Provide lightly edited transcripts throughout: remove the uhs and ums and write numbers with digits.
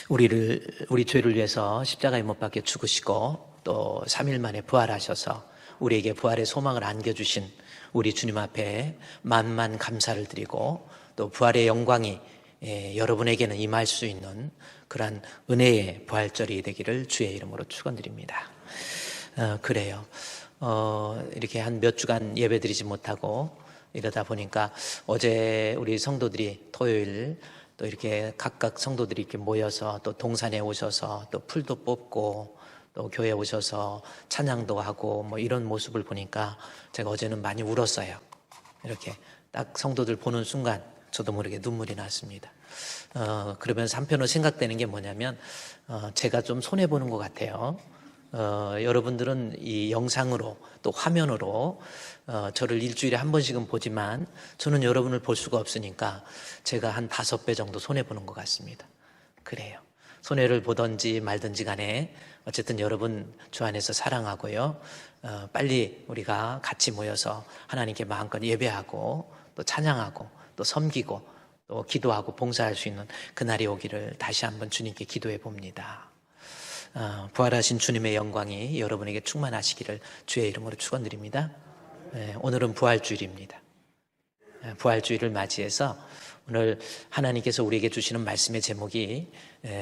우리 죄를 위해서 십자가에 못 박혀 죽으시고 또 3일 만에 부활하셔서 우리에게 부활의 소망을 안겨주신 우리 주님 앞에 만만 감사를 드리고 또 부활의 영광이 여러분에게는 임할 수 있는 그러한 은혜의 부활절이 되기를 주의 이름으로 축원드립니다. 그래요. 이렇게 한 몇 주간 예배드리지 못하고 이러다 보니까 어제 우리 성도들이 토요일 또 이렇게 각각 성도들이 이렇게 모여서 또 동산에 오셔서 또 풀도 뽑고 또 교회에 오셔서 찬양도 하고 뭐 이런 모습을 보니까 제가 어제는 많이 울었어요. 이렇게 딱 성도들 보는 순간 저도 모르게 눈물이 났습니다. 그러면서 한편으로 생각되는 게 뭐냐면 제가 좀 손해보는 것 같아요. 여러분들은 이 영상으로 또 화면으로 저를 일주일에 한 번씩은 보지만 저는 여러분을 볼 수가 없으니까 제가 한 5배 정도 손해보는 것 같습니다. 그래요. 손해를 보든지 말든지 간에 어쨌든 여러분 주 안에서 사랑하고요. 빨리 우리가 같이 모여서 하나님께 마음껏 예배하고 또 찬양하고 또 섬기고 또 기도하고 봉사할 수 있는 그날이 오기를 다시 한번 주님께 기도해 봅니다. 부활하신 주님의 영광이 여러분에게 충만하시기를 주의 이름으로 축원드립니다. 오늘은 부활주일입니다. 부활주일을 맞이해서 오늘 하나님께서 우리에게 주시는 말씀의 제목이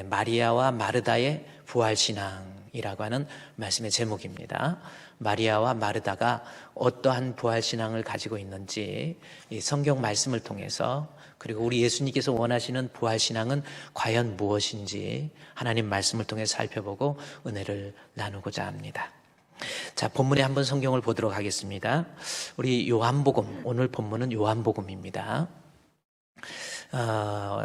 마리아와 마르다의 부활신앙이라고 하는 말씀의 제목입니다. 마리아와 마르다가 어떠한 부활신앙을 가지고 있는지 이 성경 말씀을 통해서 그리고 우리 예수님께서 원하시는 부활신앙은 과연 무엇인지 하나님 말씀을 통해 살펴보고 은혜를 나누고자 합니다. 자, 본문에 한번 성경을 보도록 하겠습니다. 우리 요한복음, 오늘 본문은 요한복음입니다.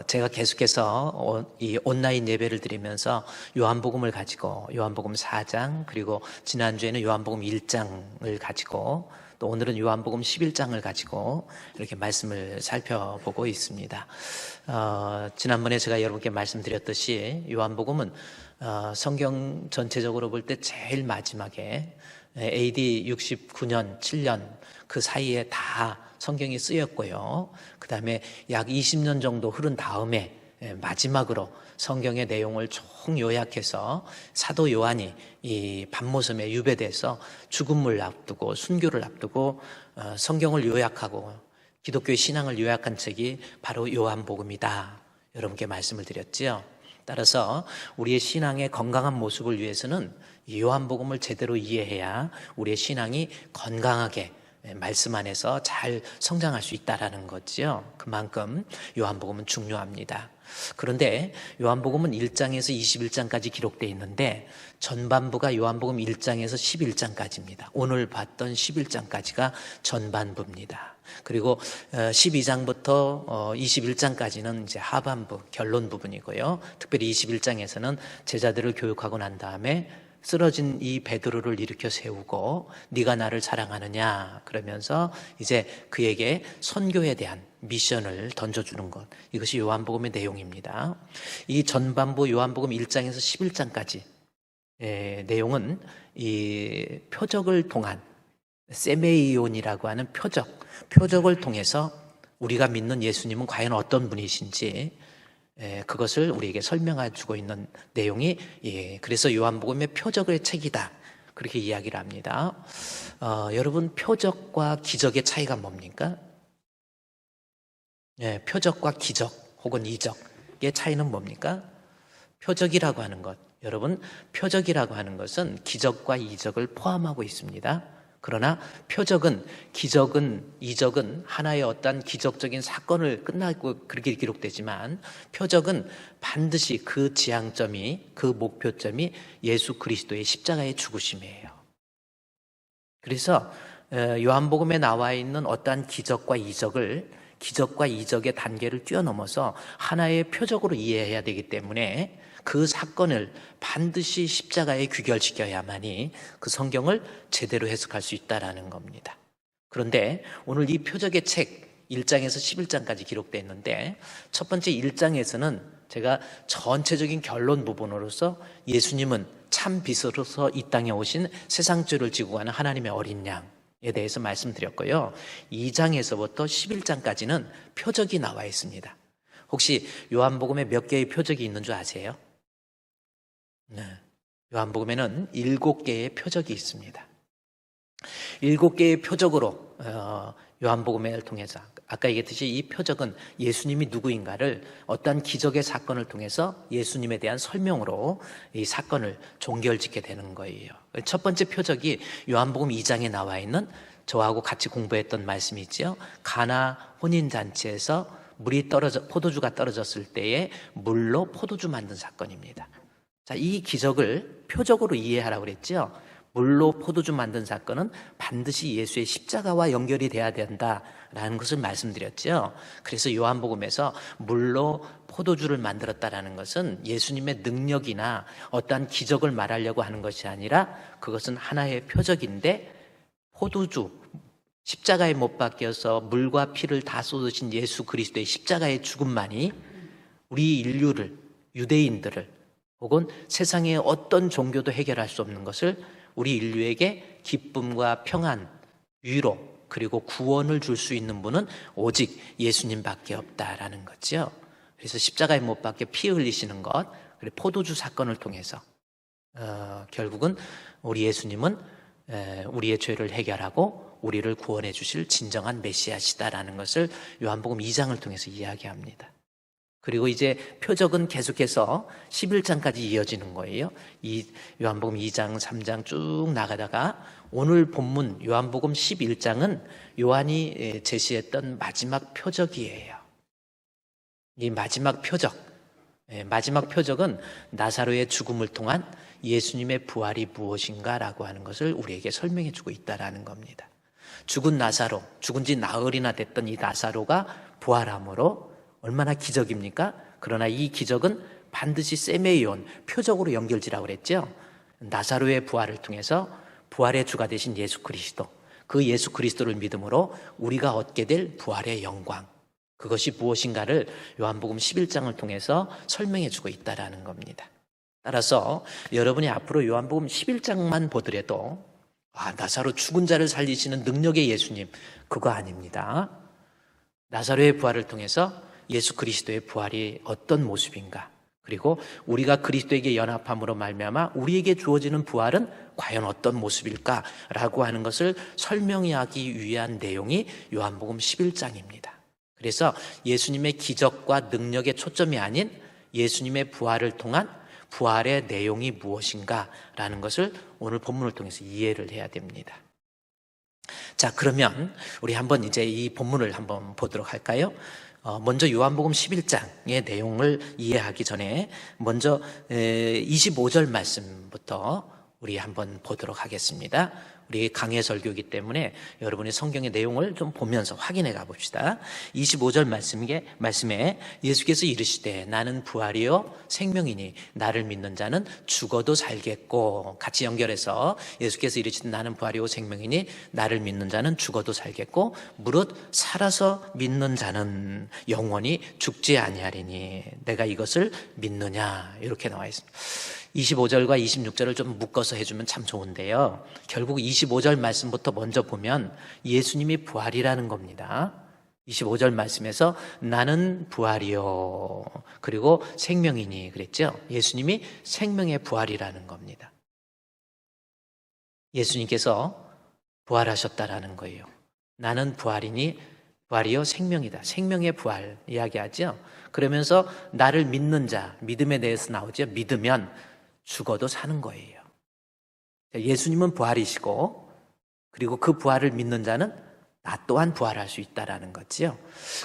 제가 계속해서 이 온라인 예배를 드리면서 요한복음을 가지고 요한복음 4장 그리고 지난주에는 요한복음 1장을 가지고 또 오늘은 요한복음 11장을 가지고 이렇게 말씀을 살펴보고 있습니다. 지난번에 제가 여러분께 말씀드렸듯이 요한복음은 성경 전체적으로 볼 때 제일 마지막에 AD 69년, 7년 그 사이에 다 성경이 쓰였고요. 그 다음에 약 20년 정도 흐른 다음에 마지막으로 성경의 내용을 총 요약해서 사도 요한이 이 밤모섬에 유배돼서 죽음을 앞두고 순교를 앞두고 성경을 요약하고 기독교의 신앙을 요약한 책이 바로 요한복음이다. 여러분께 말씀을 드렸지요. 따라서 우리의 신앙의 건강한 모습을 위해서는 이 요한복음을 제대로 이해해야 우리의 신앙이 건강하게 말씀 안에서 잘 성장할 수 있다라는 거지요. 그만큼 요한복음은 중요합니다. 그런데 요한복음은 1장에서 21장까지 기록되어 있는데 전반부가 요한복음 1장에서 11장까지입니다. 오늘 봤던 11장까지가 전반부입니다. 그리고 12장부터 21장까지는 이제 하반부, 결론 부분이고요. 특별히 21장에서는 제자들을 교육하고 난 다음에 쓰러진 이 베드로를 일으켜 세우고 네가 나를 사랑하느냐 그러면서 이제 그에게 선교에 대한 미션을 던져주는 것, 이것이 요한복음의 내용입니다. 이 전반부 요한복음 1장에서 11장까지 내용은 이 표적을 통한 세메이온이라고 하는 표적을 통해서 우리가 믿는 예수님은 과연 어떤 분이신지 그것을 우리에게 설명해 주고 있는 내용이 그래서 요한복음의 표적의 책이다 그렇게 이야기를 합니다. 여러분 표적과 기적의 차이가 뭡니까? 표적과 기적 혹은 이적의 차이는 뭡니까? 표적이라고 하는 것, 여러분 표적이라고 하는 것은 기적과 이적을 포함하고 있습니다. 그러나 표적은, 기적은, 이적은 하나의 어떤 기적적인 사건을 끝나고 그렇게 기록되지만 표적은 반드시 그 지향점이, 그 목표점이 예수 그리스도의 십자가의 죽으심이에요. 그래서 요한복음에 나와 있는 어떠한 기적과 이적의 단계를 뛰어넘어서 하나의 표적으로 이해해야 되기 때문에 그 사건을 반드시 십자가에 귀결시켜야만이 그 성경을 제대로 해석할 수 있다는 겁니다. 그런데 오늘 이 표적의 책 1장에서 11장까지 기록되어 있는데 첫 번째 1장에서는 제가 전체적인 결론 부분으로서 예수님은 참 빛으로서 이 땅에 오신 세상 죄를 지고 가는 하나님의 어린 양에 대해서 말씀드렸고요. 2장에서부터 11장까지는 표적이 나와 있습니다. 혹시 요한복음에 몇 개의 표적이 있는 줄 아세요? 네. 요한복음에는 7개의 표적이 있습니다. 7개의 표적으로 요한복음을 통해서 아까 얘기했듯이 이 표적은 예수님이 누구인가를 어떠한 기적의 사건을 통해서 예수님에 대한 설명으로 이 사건을 종결짓게 되는 거예요. 첫 번째 표적이 요한복음 2장에 나와 있는 저하고 같이 공부했던 말씀이 있죠. 가나 혼인잔치에서 포도주가 떨어졌을 때에 물로 포도주 만든 사건입니다. 자, 이 기적을 표적으로 이해하라고 그랬죠. 물로 포도주 만든 사건은 반드시 예수의 십자가와 연결이 돼야 된다라는 것을 말씀드렸죠. 그래서 요한복음에서 물로 포도주를 만들었다라는 것은 예수님의 능력이나 어떠한 기적을 말하려고 하는 것이 아니라 그것은 하나의 표적인데, 포도주, 십자가에 못 박혀서 물과 피를 다 쏟으신 예수 그리스도의 십자가의 죽음만이 우리 인류를, 유대인들을 혹은 세상의 어떤 종교도 해결할 수 없는 것을 우리 인류에게 기쁨과 평안, 위로, 그리고 구원을 줄 수 있는 분은 오직 예수님밖에 없다라는 거죠. 그래서 십자가에 못 박혀 피 흘리시는 것, 그리고 포도주 사건을 통해서 결국은 우리 예수님은 우리의 죄를 해결하고 우리를 구원해 주실 진정한 메시아시다라는 것을 요한복음 2장을 통해서 이야기합니다. 그리고 이제 표적은 계속해서 11장까지 이어지는 거예요. 이 요한복음 2장, 3장 쭉 나가다가 오늘 본문 요한복음 11장은 요한이 제시했던 마지막 표적이에요. 이 마지막 표적은 나사로의 죽음을 통한 예수님의 부활이 무엇인가라고 하는 것을 우리에게 설명해 주고 있다라는 겁니다. 죽은 나사로, 죽은 지 나흘이나 됐던 이 나사로가 부활함으로 얼마나 기적입니까? 그러나 이 기적은 반드시 세메이온, 표적으로 연결지라고 그랬죠. 나사로의 부활을 통해서 부활의 주가 되신 예수 그리스도, 그 예수 그리스도를 믿음으로 우리가 얻게 될 부활의 영광, 그것이 무엇인가를 요한복음 11장을 통해서 설명해 주고 있다라는 겁니다. 따라서 여러분이 앞으로 요한복음 11장만 보더라도 나사로 죽은 자를 살리시는 능력의 예수님, 그거 아닙니다. 나사로의 부활을 통해서 예수 그리스도의 부활이 어떤 모습인가, 그리고 우리가 그리스도에게 연합함으로 말미암아 우리에게 주어지는 부활은 과연 어떤 모습일까라고 하는 것을 설명하기 위한 내용이 요한복음 11장입니다. 그래서 예수님의 기적과 능력의 초점이 아닌 예수님의 부활을 통한 부활의 내용이 무엇인가라는 것을 오늘 본문을 통해서 이해를 해야 됩니다. 자, 그러면 우리 한번 이제 이 본문을 한번 보도록 할까요? 먼저 요한복음 11장의 내용을 이해하기 전에 먼저 25절 말씀부터 우리 한번 보도록 하겠습니다. 우리 강해 설교이기 때문에 여러분이 성경의 내용을 좀 보면서 확인해 가봅시다. 25절 말씀에 예수께서 이르시되 나는 부활이요 생명이니 나를 믿는 자는 죽어도 살겠고, 같이 연결해서 예수께서 이르시되 나는 부활이요 생명이니 나를 믿는 자는 죽어도 살겠고 무릇 살아서 믿는 자는 영원히 죽지 아니하리니 내가 이것을 믿느냐, 이렇게 나와 있습니다. 25절과 26절을 좀 묶어서 해주면 참 좋은데요. 결국 25절 말씀부터 먼저 보면 예수님이 부활이라는 겁니다. 25절 말씀에서 나는 부활이요, 그리고 생명이니 그랬죠. 예수님이 생명의 부활이라는 겁니다. 예수님께서 부활하셨다라는 거예요. 나는 부활이요 생명이다. 생명의 부활 이야기하죠. 그러면서 나를 믿는 자, 믿음에 대해서 나오죠. 믿으면 죽어도 사는 거예요. 예수님은 부활이시고, 그리고 그 부활을 믿는 자는 나 또한 부활할 수 있다라는 거지요.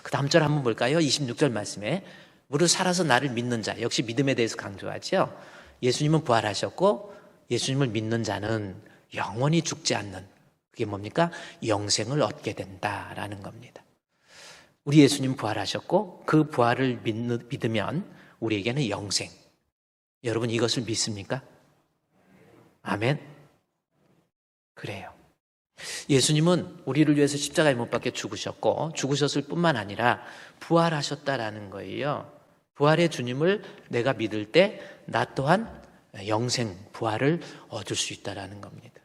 그 다음 절 한번 볼까요? 26절 말씀에 무릇 살아서 나를 믿는 자, 역시 믿음에 대해서 강조하죠. 예수님은 부활하셨고 예수님을 믿는 자는 영원히 죽지 않는, 그게 뭡니까? 영생을 얻게 된다라는 겁니다. 우리 예수님 부활하셨고 그 부활을 믿으면 우리에게는 영생. 여러분 이것을 믿습니까? 아멘. 그래요. 예수님은 우리를 위해서 십자가에 못 박혀 죽으셨을 뿐만 아니라 부활하셨다라는 거예요. 부활의 주님을 내가 믿을 때 나 또한 영생, 부활을 얻을 수 있다라는 겁니다.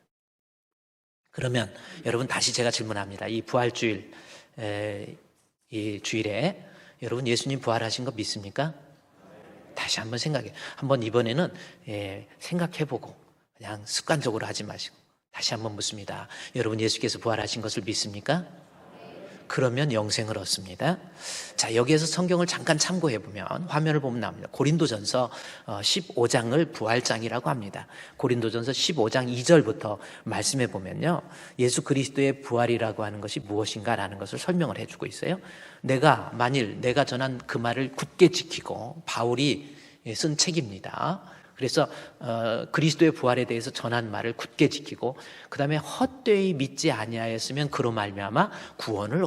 그러면 여러분 다시 제가 질문합니다. 이 부활주일, 이 주일에 여러분 예수님 부활하신 거 믿습니까? 다시 한번 한번 이번에는 생각해보고 그냥 습관적으로 하지 마시고 다시 한번 묻습니다. 여러분 예수께서 부활하신 것을 믿습니까? 그러면 영생을 얻습니다. 자, 여기에서 성경을 잠깐 참고해 보면 화면을 보면 나옵니다. 고린도전서 15장을 부활장이라고 합니다. 고린도전서 15장 2절부터 말씀해 보면요, 예수 그리스도의 부활이라고 하는 것이 무엇인가라는 것을 설명을 해주고 있어요. 만일 내가 전한 그 말을 굳게 지키고, 바울이 쓴 책입니다. 그래서 그리스도의 부활에 대해서 전한 말을 굳게 지키고, 그 다음에 헛되이 믿지 아니하였으면 그로 말미암아 구원을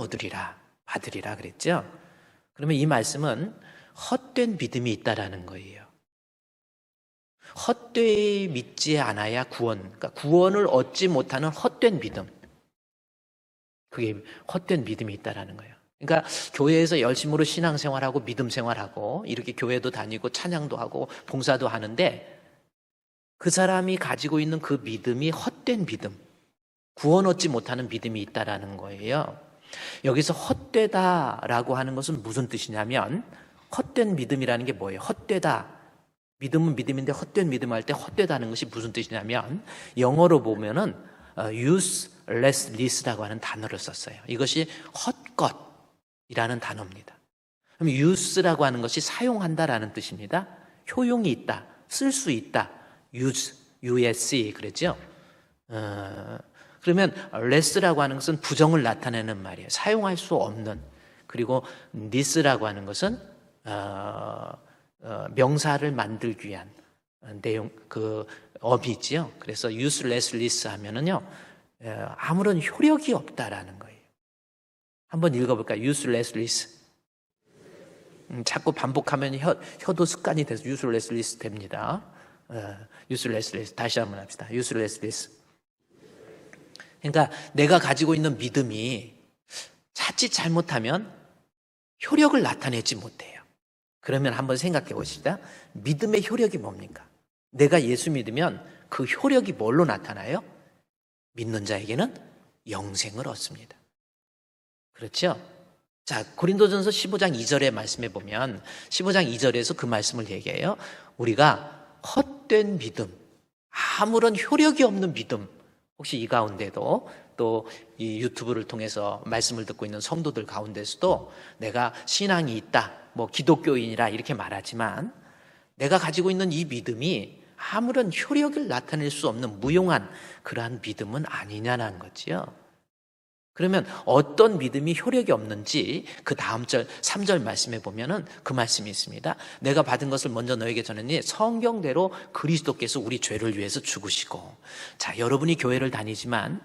받으리라 그랬죠. 그러면 이 말씀은 헛된 믿음이 있다라는 거예요. 헛되이 믿지 않아야 그러니까 구원을 얻지 못하는 헛된 믿음, 그게 헛된 믿음이 있다라는 거예요. 그러니까 교회에서 열심으로 신앙생활하고 믿음 생활하고 이렇게 교회도 다니고 찬양도 하고 봉사도 하는데, 그 사람이 가지고 있는 그 믿음이 헛된 믿음, 구원 얻지 못하는 믿음이 있다라는 거예요. 여기서 헛되다라고 하는 것은 무슨 뜻이냐면, 헛된 믿음이라는 게 뭐예요? 헛되다, 믿음은 믿음인데 헛된 믿음 할 때 헛되다는 것이 무슨 뜻이냐면, 영어로 보면은 uselessness라고 하는 단어를 썼어요. 이것이 헛것이라는 단어입니다. 그럼 use라고 하는 것이 사용한다라는 뜻입니다. 효용이 있다, 쓸 수 있다. USC 그랬죠. 그러면 less라고 하는 것은 부정을 나타내는 말이에요. 사용할 수 없는. 그리고 this라고 하는 것은 명사를 만들기 위한 내용, 그 어미지요. 그래서 useless 하면은요, 아무런 효력이 없다라는 거예요. 한번 읽어볼까요? useless. 자꾸 반복하면 혀도 습관이 돼서 useless 됩니다. useless. 다시 한번 합시다. useless. 그러니까 내가 가지고 있는 믿음이 자칫 잘못하면 효력을 나타내지 못해요. 그러면 한번 생각해 보시다. 믿음의 효력이 뭡니까? 내가 예수 믿으면 그 효력이 뭘로 나타나요? 믿는 자에게는 영생을 얻습니다. 그렇죠? 자, 고린도전서 15장 2절의 말씀에 보면 15장 2절에서 그 말씀을 얘기해요. 우리가 헛된 믿음, 아무런 효력이 없는 믿음, 혹시 이 가운데도 또 이 유튜브를 통해서 말씀을 듣고 있는 성도들 가운데서도 내가 신앙이 있다, 뭐 기독교인이라 이렇게 말하지만 내가 가지고 있는 이 믿음이 아무런 효력을 나타낼 수 없는 무용한 그러한 믿음은 아니냐는 거지요. 그러면 어떤 믿음이 효력이 없는지 그 다음 절 3절 말씀에 보면은 그 말씀이 있습니다. 내가 받은 것을 먼저 너에게 전했니 성경대로 그리스도께서 우리 죄를 위해서 죽으시고. 자, 여러분이 교회를 다니지만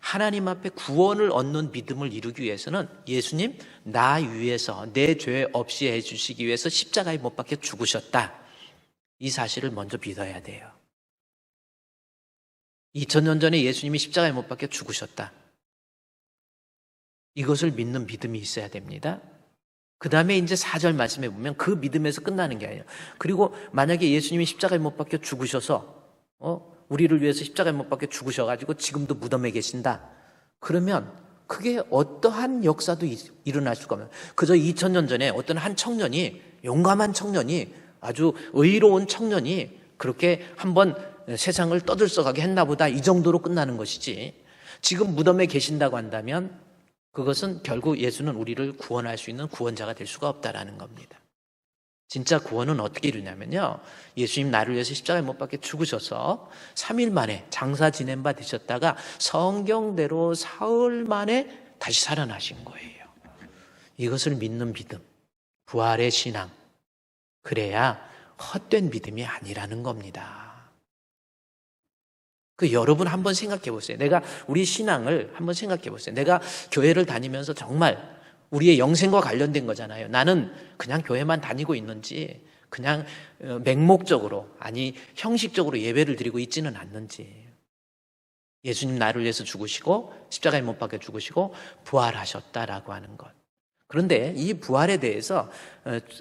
하나님 앞에 구원을 얻는 믿음을 이루기 위해서는 예수님 나 위해서 내 죄 없이 해주시기 위해서 십자가에 못 박혀 죽으셨다, 이 사실을 먼저 믿어야 돼요. 2000년 전에 예수님이 십자가에 못 박혀 죽으셨다, 이것을 믿는 믿음이 있어야 됩니다. 그 다음에 이제 4절 말씀해 보면 그 믿음에서 끝나는 게 아니에요. 그리고 만약에 예수님이 십자가에 못 박혀 죽으셔서 우리를 위해서 십자가에 못 박혀 죽으셔가지고 지금도 무덤에 계신다, 그러면 그게 어떠한 역사도 일어날 수가 없어요. 그저 2000년 전에 어떤 한 청년이, 용감한 청년이, 아주 의로운 청년이 그렇게 한번 세상을 떠들썩하게 했나 보다, 이 정도로 끝나는 것이지, 지금 무덤에 계신다고 한다면 그것은 결국 예수는 우리를 구원할 수 있는 구원자가 될 수가 없다라는 겁니다. 진짜 구원은 어떻게 이루냐면요, 예수님 나를 위해서 십자가에 못 박혀 죽으셔서 3일 만에 장사 지낸 바 되셨다가 성경대로 사흘 만에 다시 살아나신 거예요. 이것을 믿는 믿음, 부활의 신앙, 그래야 헛된 믿음이 아니라는 겁니다. 여러분 한번 생각해 보세요. 우리 신앙을 한번 생각해 보세요. 내가 교회를 다니면서 정말 우리의 영생과 관련된 거잖아요. 나는 그냥 교회만 다니고 있는지, 그냥 맹목적으로, 아니 형식적으로 예배를 드리고 있지는 않는지. 예수님 나를 위해서 죽으시고 십자가에 못 박혀 죽으시고 부활하셨다라고 하는 것. 그런데 이 부활에 대해서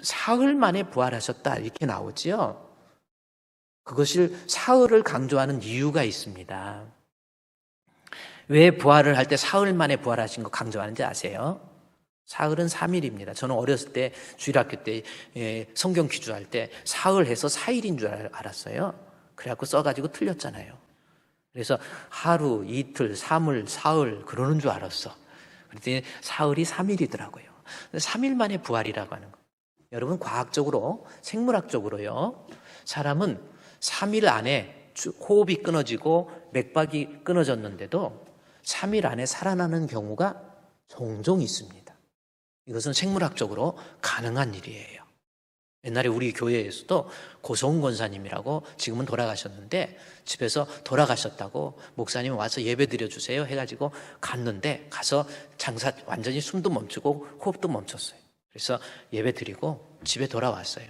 사흘 만에 부활하셨다 이렇게 나오지요. 그것을 사흘을 강조하는 이유가 있습니다. 왜 부활을 할 때 사흘 만에 부활하신 거 강조하는지 아세요? 사흘은 3일입니다. 저는 어렸을 때 주일학교 때 성경 기주할 때 사흘 해서 4일인 줄 알았어요. 그래갖고 써가지고 틀렸잖아요. 그래서 하루, 이틀, 3일, 사흘 그러는 줄 알았어. 그랬더니 사흘이 3일이더라고요. 3일 만에 부활이라고 하는 거. 여러분 과학적으로 생물학적으로요. 사람은 3일 안에 호흡이 끊어지고 맥박이 끊어졌는데도 3일 안에 살아나는 경우가 종종 있습니다. 이것은 생물학적으로 가능한 일이에요. 옛날에 우리 교회에서도 고성훈 권사님이라고 지금은 돌아가셨는데 집에서 돌아가셨다고 목사님 와서 예배 드려주세요 해가지고 갔는데 가서 장사 완전히 숨도 멈추고 호흡도 멈췄어요. 그래서 예배 드리고 집에 돌아왔어요.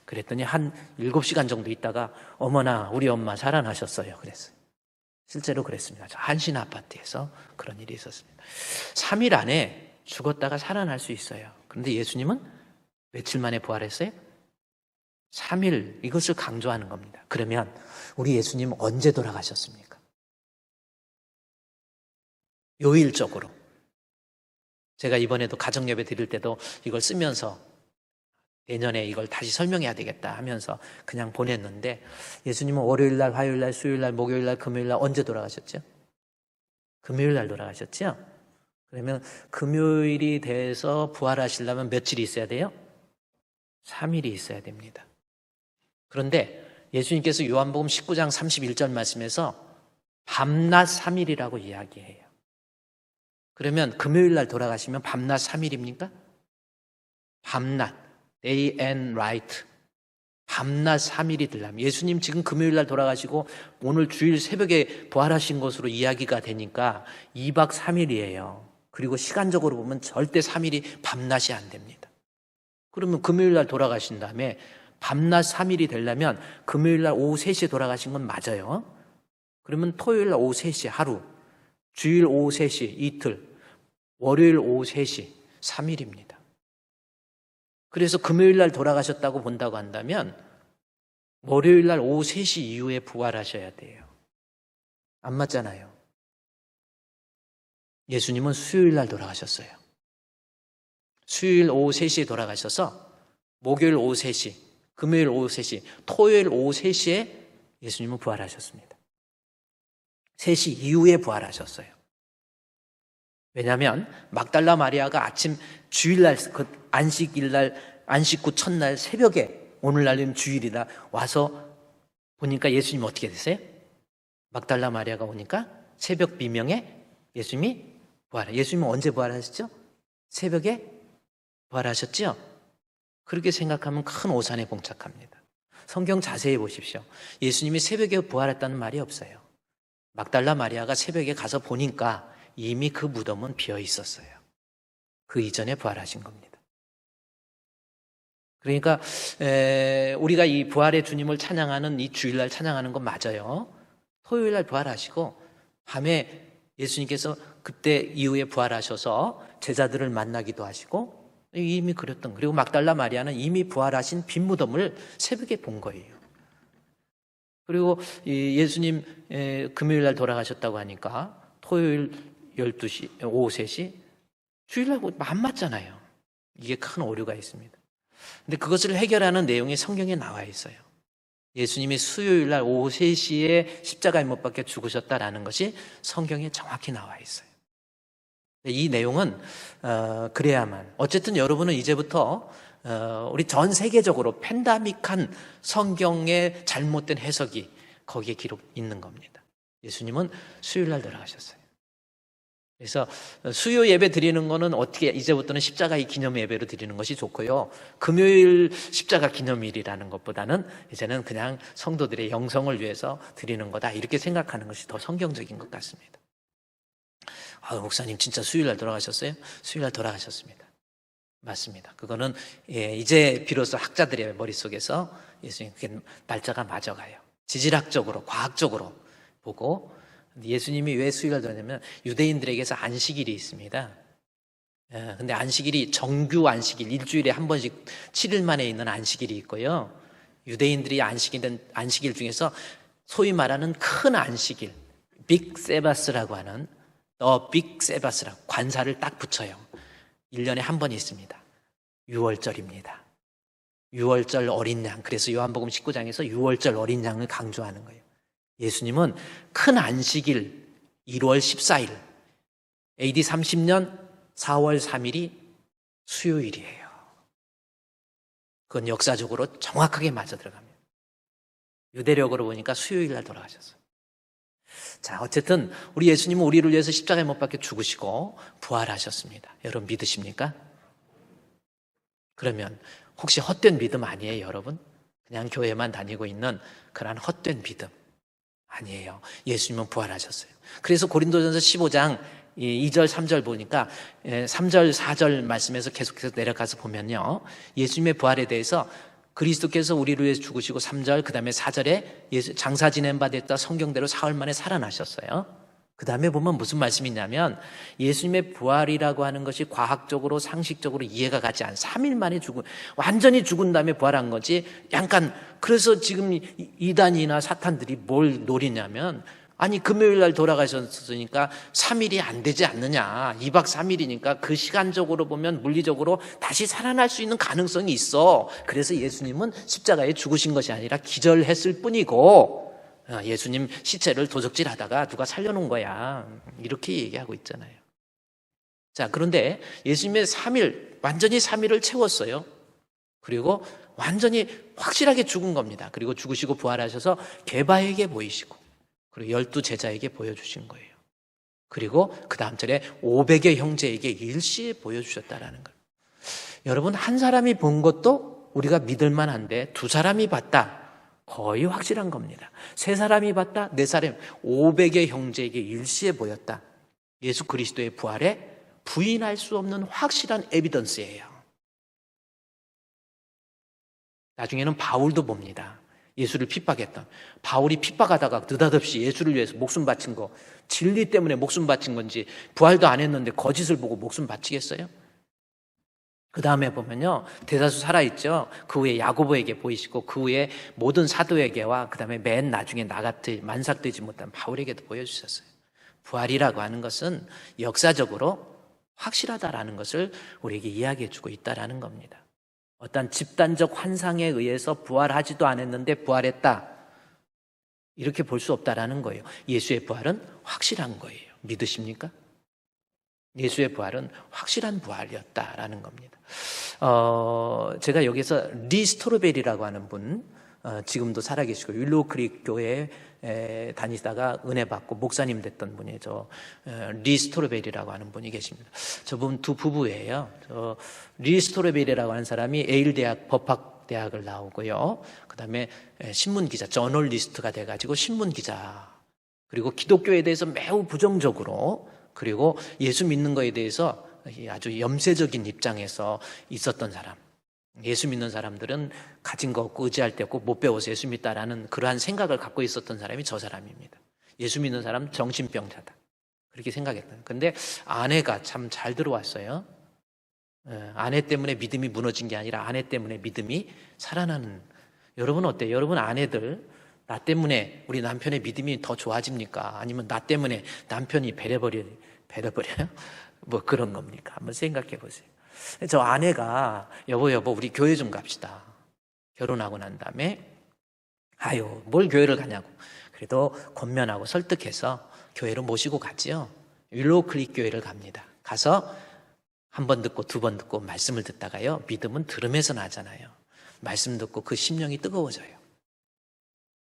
그랬더니 한 7시간 정도 있다가 어머나 우리 엄마 살아나셨어요 그랬어요. 실제로 그랬습니다. 저 한신 아파트에서 그런 일이 있었습니다. 3일 안에 죽었다가 살아날 수 있어요. 그런데 예수님은 며칠 만에 부활했어요? 3일, 이것을 강조하는 겁니다. 그러면 우리 예수님은 언제 돌아가셨습니까? 요일적으로. 제가 이번에도 가정예배 드릴 때도 이걸 쓰면서 내년에 이걸 다시 설명해야 되겠다 하면서 그냥 보냈는데 예수님은 월요일날, 화요일날, 수요일날, 목요일날, 금요일날 언제 돌아가셨죠? 금요일날 돌아가셨죠? 그러면 금요일이 돼서 부활하시려면 며칠이 있어야 돼요? 3일이 있어야 됩니다. 그런데 예수님께서 요한복음 19장 31절 말씀에서 밤낮 3일이라고 이야기해요. 그러면 금요일날 돌아가시면 밤낮 3일입니까? 밤낮, day and night, 밤낮 3일이 되려면 예수님 지금 금요일날 돌아가시고 오늘 주일 새벽에 부활하신 것으로 이야기가 되니까 2박 3일이에요. 그리고 시간적으로 보면 절대 3일이 밤낮이 안 됩니다. 그러면 금요일날 돌아가신 다음에 밤낮 3일이 되려면 금요일날 오후 3시에 돌아가신 건 맞아요. 그러면 토요일날 오후 3시 하루, 주일 오후 3시 이틀, 월요일 오후 3시 3일입니다. 그래서 금요일날 돌아가셨다고 본다고 한다면 월요일날 오후 3시 이후에 부활하셔야 돼요. 안 맞잖아요. 예수님은 수요일날 돌아가셨어요. 수요일 오후 3시에 돌아가셔서 목요일 오후 3시, 금요일 오후 3시, 토요일 오후 3시에 예수님은 부활하셨습니다. 3시 이후에 부활하셨어요. 왜냐하면 막달라 마리아가 아침 주일날, 그 안식일날, 안식구 첫날 새벽에 오늘날은 주일이다 와서 보니까 예수님 어떻게 됐어요? 막달라 마리아가 오니까 새벽 비명에 예수님이 예수님은 언제 부활하셨죠? 새벽에 부활하셨죠? 그렇게 생각하면 큰 오산에 봉착합니다. 성경 자세히 보십시오. 예수님이 새벽에 부활했다는 말이 없어요. 막달라 마리아가 새벽에 가서 보니까 이미 그 무덤은 비어 있었어요. 그 이전에 부활하신 겁니다. 그러니까 우리가 이 부활의 주님을 찬양하는 이 주일날 찬양하는 건 맞아요. 토요일날 부활하시고 밤에 예수님께서 그때 이후에 부활하셔서 제자들을 만나기도 하시고 이미 그랬던, 그리고 막달라 마리아는 이미 부활하신 빈 무덤을 새벽에 본 거예요. 그리고 예수님 금요일날 돌아가셨다고 하니까 토요일 12시, 오후 3시, 주일날 안 맞잖아요. 이게 큰 오류가 있습니다. 근데 그것을 해결하는 내용이 성경에 나와 있어요. 예수님이 수요일날 오후 3시에 십자가에 못 박혀 죽으셨다라는 것이 성경에 정확히 나와 있어요. 이 내용은 그래야만, 어쨌든 여러분은 이제부터 우리 전 세계적으로 팬데믹한 성경의 잘못된 해석이 거기에 기록 있는 겁니다. 예수님은 수요일날 돌아가셨어요. 그래서 수요 예배 드리는 거는 어떻게 이제부터는 십자가의 기념 예배로 드리는 것이 좋고요. 금요일 십자가 기념일이라는 것보다는 이제는 그냥 성도들의 영성을 위해서 드리는 거다, 이렇게 생각하는 것이 더 성경적인 것 같습니다. 목사님 진짜 수요일날 돌아가셨어요? 수요일날 돌아가셨습니다. 맞습니다. 그거는 이제 비로소 학자들의 머릿속에서 예수님 그게 날짜가 맞아가요. 지질학적으로, 과학적으로 보고. 예수님이 왜 수요일날 돌아가냐면 유대인들에게서 안식일이 있습니다. 근데 안식일이 정규 안식일, 일주일에 한 번씩 7일 만에 있는 안식일이 있고요. 유대인들이 안식일 중에서 소위 말하는 큰 안식일, 빅 세바스라고 하는 빅 세바스라고 관사를 딱 붙여요. 1년에 한 번 있습니다. 유월절입니다. 유월절 어린 양. 그래서 요한복음 19장에서 유월절 어린 양을 강조하는 거예요. 예수님은 큰 안식일 1월 14일, AD 30년 4월 3일이 수요일이에요. 그건 역사적으로 정확하게 맞아 들어갑니다. 유대력으로 보니까 수요일 날 돌아가셨어요. 자, 어쨌든 우리 예수님은 우리를 위해서 십자가에 못 박혀 죽으시고 부활하셨습니다. 여러분 믿으십니까? 그러면 혹시 헛된 믿음 아니에요, 여러분? 그냥 교회만 다니고 있는 그런 헛된 믿음 아니에요. 예수님은 부활하셨어요. 그래서 고린도전서 15장 2절, 3절 보니까 3절, 4절 말씀에서 계속해서 내려가서 보면요, 예수님의 부활에 대해서 그리스도께서 우리를 위해서 죽으시고 3절, 그 다음에 4절에 장사 지낸 바 됐다 성경대로 사흘 만에 살아나셨어요. 그 다음에 보면 무슨 말씀이 있냐면 예수님의 부활이라고 하는 것이 과학적으로 상식적으로 이해가 가지 않아요. 3일 만에 완전히 죽은 다음에 부활한 거지. 약간 그래서 지금 이단이나 사탄들이 뭘 노리냐면, 아니 금요일 날 돌아가셨으니까 3일이 안 되지 않느냐, 2박 3일이니까 그 시간적으로 보면 물리적으로 다시 살아날 수 있는 가능성이 있어. 그래서 예수님은 십자가에 죽으신 것이 아니라 기절했을 뿐이고 예수님 시체를 도적질하다가 누가 살려놓은 거야, 이렇게 얘기하고 있잖아요. 자, 그런데 예수님의 3일, 완전히 3일을 채웠어요. 그리고 완전히 확실하게 죽은 겁니다. 그리고 죽으시고 부활하셔서 게바에게 보이시고 그리고 12 제자에게 보여주신 거예요. 그리고 그 다음 절에 500의 형제에게 일시에 보여주셨다라는 거예요. 여러분, 한 사람이 본 것도 우리가 믿을 만한데 두 사람이 봤다, 거의 확실한 겁니다. 세 사람이 봤다, 네 사람, 500의 형제에게 일시에 보였다. 예수 그리스도의 부활에 부인할 수 없는 확실한 에비던스예요. 나중에는 바울도 봅니다. 예수를 핍박했던 바울이 핍박하다가 느닷없이 예수를 위해서 목숨 바친 거, 진리 때문에 목숨 바친 건지, 부활도 안 했는데 거짓을 보고 목숨 바치겠어요? 그 다음에 보면요, 대다수 살아있죠. 그 후에 야고보에게 보이시고 그 후에 모든 사도에게와 그 다음에 맨 나중에 만삭되지 못한 바울에게도 보여주셨어요. 부활이라고 하는 것은 역사적으로 확실하다라는 것을 우리에게 이야기해 주고 있다라는 겁니다. 어떤 집단적 환상에 의해서 부활하지도 않았는데 부활했다, 이렇게 볼 수 없다라는 거예요. 예수의 부활은 확실한 거예요. 믿으십니까? 예수의 부활은 확실한 부활이었다라는 겁니다. 제가 여기서 리 스토르벨이라고 하는 분, 지금도 살아계시고 윌로우 크릭 교회에 다니다가 은혜 받고 목사님 됐던 분이죠. 리 스토르벨이라고 하는 분이 계십니다. 저분 두 부부예요. 리 스토르벨이라고 하는 사람이 에일 대학 법학대학을 나오고요. 그 다음에 신문기자, 저널리스트가 돼가지고 신문기자, 그리고 기독교에 대해서 매우 부정적으로, 그리고 예수 믿는 거에 대해서 아주 염세적인 입장에서 있었던 사람. 예수 믿는 사람들은 가진 거 없고 의지할 데 없고 못 배워서 예수 믿다라는 그러한 생각을 갖고 있었던 사람이 저 사람입니다. 예수 믿는 사람 정신병자다, 그렇게 생각했던. 근데 아내가 참 잘 들어왔어요. 아내 때문에 믿음이 무너진 게 아니라 아내 때문에 믿음이 살아나는. 여러분 어때요? 여러분 아내들, 나 때문에 우리 남편의 믿음이 더 좋아집니까? 아니면 나 때문에 남편이 배려버려요? 뭐 그런 겁니까? 한번 생각해 보세요. 저 아내가 여보 우리 교회 좀 갑시다. 결혼하고 난 다음에 아유 뭘 교회를 가냐고, 그래도 권면하고 설득해서 교회로 모시고 갔지요. 윌로우 크릭 교회를 갑니다. 가서 한 번 듣고 두 번 듣고 말씀을 듣다가요, 믿음은 들음에서 나잖아요. 말씀 듣고 그 심령이 뜨거워져요.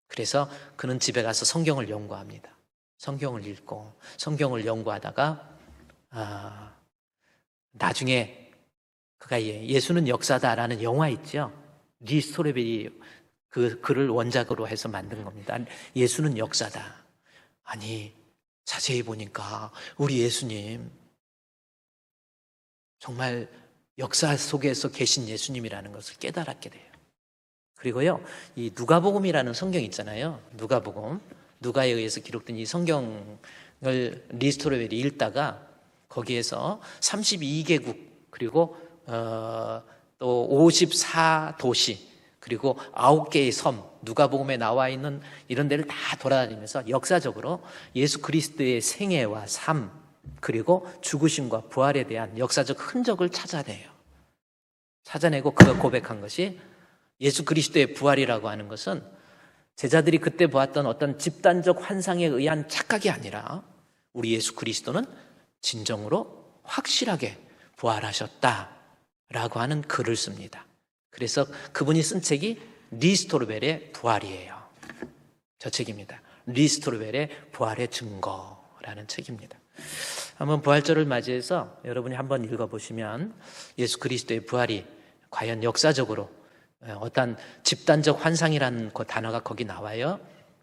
그래서 그는 집에 가서 성경을 연구합니다. 성경을 읽고 성경을 연구하다가 나중에 그가 예수는 역사다라는 영화 있죠. 리 스토레벨이 그 글을 원작으로 해서 만든 겁니다. 예수는 역사다. 아니 자세히 보니까 우리 예수님 정말 역사 속에서 계신 예수님이라는 것을 깨달았게 돼요. 그리고요, 이 누가복음이라는 성경 있잖아요. 누가복음, 누가에 의해서 기록된 이 성경을 리 스토레벨이 읽다가 거기에서 32개국 그리고 또 54도시 그리고 9개의 섬, 누가복음에 나와 있는 이런 데를 다 돌아다니면서 역사적으로 예수 그리스도의 생애와 삶, 그리고 죽으심과 부활에 대한 역사적 흔적을 찾아내고 그가 고백한 것이 예수 그리스도의 부활이라고 하는 것은 제자들이 그때 보았던 어떤 집단적 환상에 의한 착각이 아니라 우리 예수 그리스도는 진정으로 확실하게 부활하셨다라고 하는 글을 씁니다. 그래서 그분이 쓴 책이 리스토르벨의 부활이에요. 저 책입니다. 리스토르벨의 부활의 증거라는 책입니다. 한번 부활절을 맞이해서 여러분이 한번 읽어보시면 예수 그리스도의 부활이 과연 역사적으로 어떤 집단적 환상이라는 그 단어가 거기 나와요.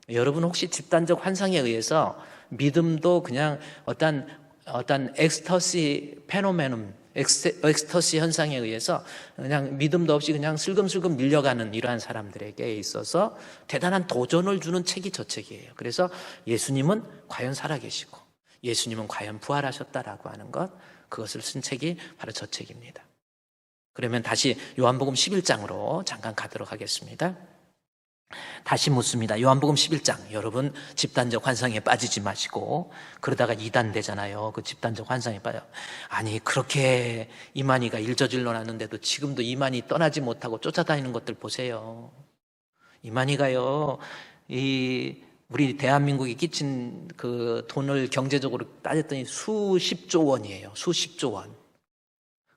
여러분 혹시 집단적 환상에 의해서 믿음도 그냥 어떤 엑스터시 페노메눔, 엑스터시 현상에 의해서 그냥 믿음도 없이 그냥 슬금슬금 밀려가는 이러한 사람들에게 있어서 대단한 도전을 주는 책이 저 책이에요. 그래서 예수님은 과연 살아계시고 예수님은 과연 부활하셨다라고 하는 것, 그것을 쓴 책이 바로 저 책입니다. 그러면 다시 요한복음 11장으로 잠깐 가도록 하겠습니다. 다시 묻습니다. 요한복음 11장. 여러분 집단적 환상에 빠지지 마시고 그러다가 이단되잖아요. 그 집단적 환상에 빠져. 아니 그렇게 이만희가 일저질러 놨는데도 지금도 이만희 떠나지 못하고 쫓아다니는 것들 보세요. 이만희가요. 우리 대한민국이 끼친 그 돈을 경제적으로 따졌더니 수십조 원이에요. 수십조 원.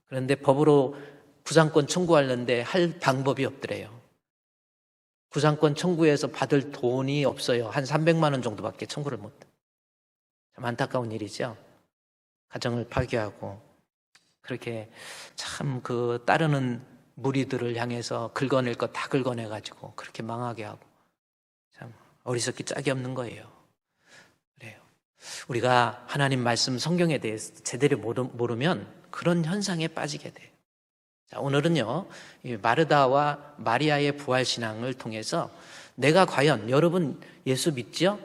그런데 법으로 구상권 청구하려는데 할 방법이 없더래요. 구상권 청구해서 받을 돈이 없어요. 한 300만 원 정도밖에 청구를 못해요. 참 안타까운 일이죠. 가정을 파괴하고 그렇게 참 그 따르는 무리들을 향해서 긁어낼 것 다 긁어내가지고 그렇게 망하게 하고 참 어리석기 짝이 없는 거예요. 그래요. 우리가 하나님 말씀 성경에 대해서 제대로 모르면 그런 현상에 빠지게 돼요. 자, 오늘은요, 마르다와 마리아의 부활신앙을 통해서 내가 과연, 여러분 예수 믿지요?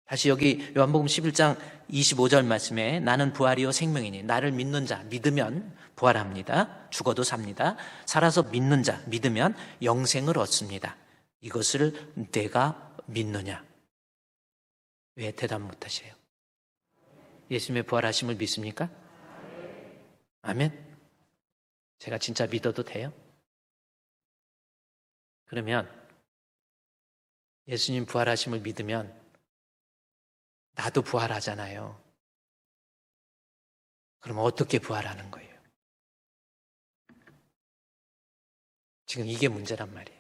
다시 여기 요한복음 11장 25절 말씀에 나는 부활이요 생명이니 나를 믿는 자, 믿으면 부활합니다. 죽어도 삽니다. 살아서 믿는 자, 믿으면 영생을 얻습니다. 이것을 내가 믿느냐? 왜 대답 못하세요? 예수님의 부활하심을 믿습니까? 아멘. 제가 진짜 믿어도 돼요? 그러면 예수님 부활하심을 믿으면 나도 부활하잖아요. 그럼 어떻게 부활하는 거예요? 지금 이게 문제란 말이에요.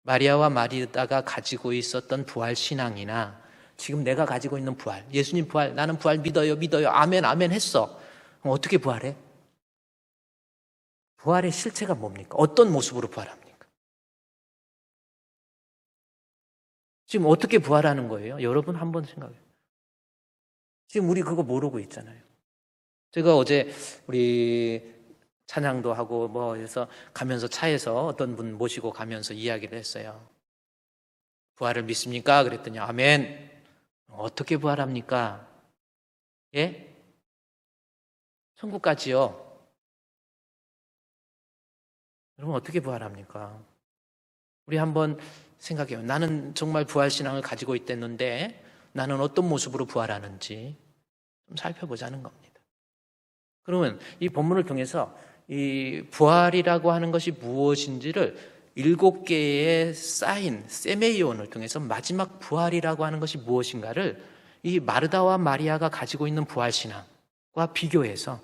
마리아와 마리다가 가지고 있었던 부활 신앙이나 지금 내가 가지고 있는 부활, 예수님 부활, 나는 부활 믿어요, 아멘, 아멘 했어. 그럼 어떻게 부활해? 부활의 실체가 뭡니까? 어떤 모습으로 부활합니까? 지금 어떻게 부활하는 거예요? 여러분 한번 생각해요. 지금 우리 그거 모르고 있잖아요. 제가 어제 우리 찬양도 하고 뭐 해서 가면서 차에서 어떤 분 모시고 가면서 이야기를 했어요. 부활을 믿습니까? 그랬더니 아멘. 어떻게 부활합니까? 예? 천국까지요. 여러분 어떻게 부활합니까? 우리 한번 생각해요. 나는 정말 부활신앙을 가지고 있댔는데 나는 어떤 모습으로 부활하는지 좀 살펴보자는 겁니다. 그러면 이 본문을 통해서 이 부활이라고 하는 것이 무엇인지를 7개의 사인, 세메이온을 통해서 마지막 부활이라고 하는 것이 무엇인가를 이 마르다와 마리아가 가지고 있는 부활신앙과 비교해서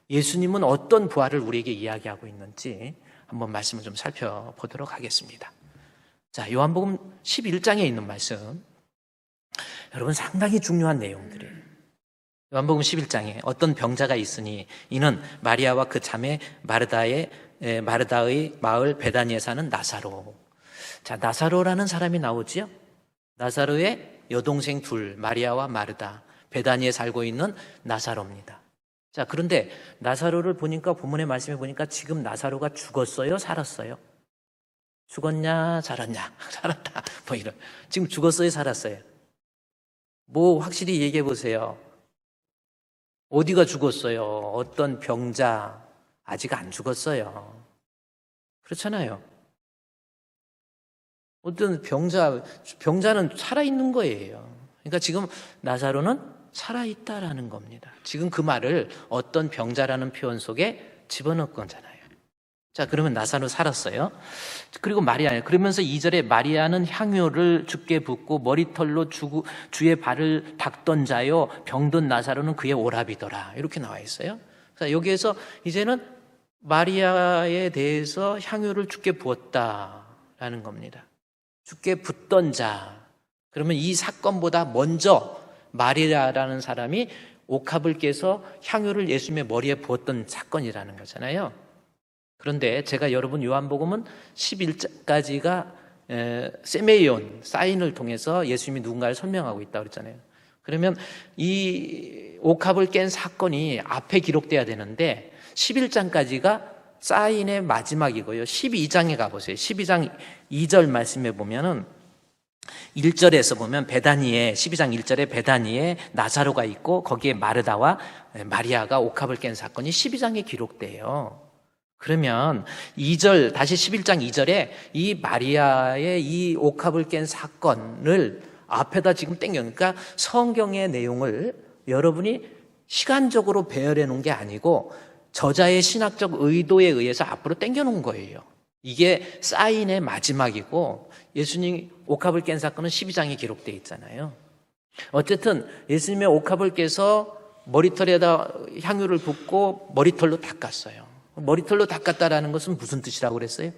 예수님은 어떤 부활을 우리에게 이야기하고 있는지 한번 말씀을 좀 살펴보도록 하겠습니다. 자, 요한복음 11장에 있는 말씀. 여러분 상당히 중요한 내용들이에요. 요한복음 11장에 어떤 병자가 있으니 이는 마리아와 그 자매 마르다의 마을 베다니에 사는 나사로. 자, 나사로라는 사람이 나오지요. 나사로의 여동생 둘, 마리아와 마르다, 베다니에 살고 있는 나사로입니다. 자, 그런데 나사로를 보니까 본문의 말씀에 보니까 지금 나사로가 죽었어요? 살았어요? 죽었냐? 살았냐? 살았다. 뭐 이런. 지금 죽었어요? 살았어요? 뭐 확실히 얘기해 보세요. 어디가 죽었어요? 어떤 병자 아직 안 죽었어요. 그렇잖아요. 어떤 병자는 살아있는 거예요. 그러니까 지금 나사로는 살아있다라는 겁니다. 지금 그 말을 어떤 병자라는 표현 속에 집어넣은 거잖아요. 자, 그러면 나사로 살았어요. 그리고 마리아, 그러면서 2절에 마리아는 향유를 주께 붓고 머리털로 주의 발을 닦던 자요, 병든 나사로는 그의 오랍이더라. 이렇게 나와 있어요. 자, 여기에서 이제는 마리아에 대해서 향유를 주께 부었다라는 겁니다. 주께 붓던 자. 그러면 이 사건보다 먼저 마리아라는 사람이 옥합을 깨서 향유를 예수님의 머리에 부었던 사건이라는 거잖아요. 그런데 제가 여러분 요한복음은 11장까지가 세메이온, 사인을 통해서 예수님이 누군가를 설명하고 있다고 그랬잖아요. 그러면 이 옥합을 깬 사건이 앞에 기록돼야 되는데 11장까지가 사인의 마지막이고요. 12장에 가보세요. 12장 2절 말씀에 보면은 1절에서 보면 베다니에 12장 1절에 베다니에 나사로가 있고 거기에 마르다와 마리아가 옥합을 깬 사건이 12장에 기록돼요. 그러면 2절 다시 11장 2절에 이 마리아의 이 옥합을 깬 사건을 앞에다 지금 그러니까 성경의 내용을 여러분이 시간적으로 배열해 놓은 게 아니고 저자의 신학적 의도에 의해서 앞으로 당겨 놓은 거예요. 이게 사인의 마지막이고 예수님 옥합을 깬 사건은 12장에 기록되어 있잖아요. 어쨌든 예수님의 옥합을 깨서 머리털에다 향유를 붓고 머리털로 닦았어요. 머리털로 닦았다라는 것은 무슨 뜻이라고 그랬어요?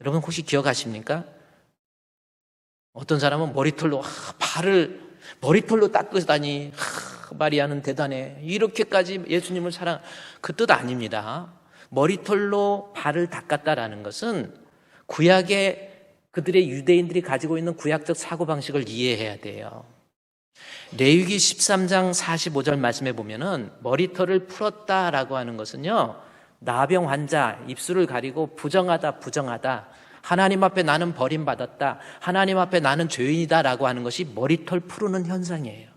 여러분 혹시 기억하십니까? 어떤 사람은 머리털로 발을 머리털로 닦으다니 마리아는 대단해. 이렇게까지 예수님을 사랑 그 뜻 아닙니다. 머리털로 발을 닦았다라는 것은 구약의 그들의 유대인들이 가지고 있는 구약적 사고방식을 이해해야 돼요. 레위기 13장 45절 말씀에 보면은 머리털을 풀었다라고 하는 것은요, 나병 환자 입술을 가리고 부정하다 하나님 앞에 나는 버림받았다, 하나님 앞에 나는 죄인이다 라고 하는 것이 머리털 푸르는 현상이에요.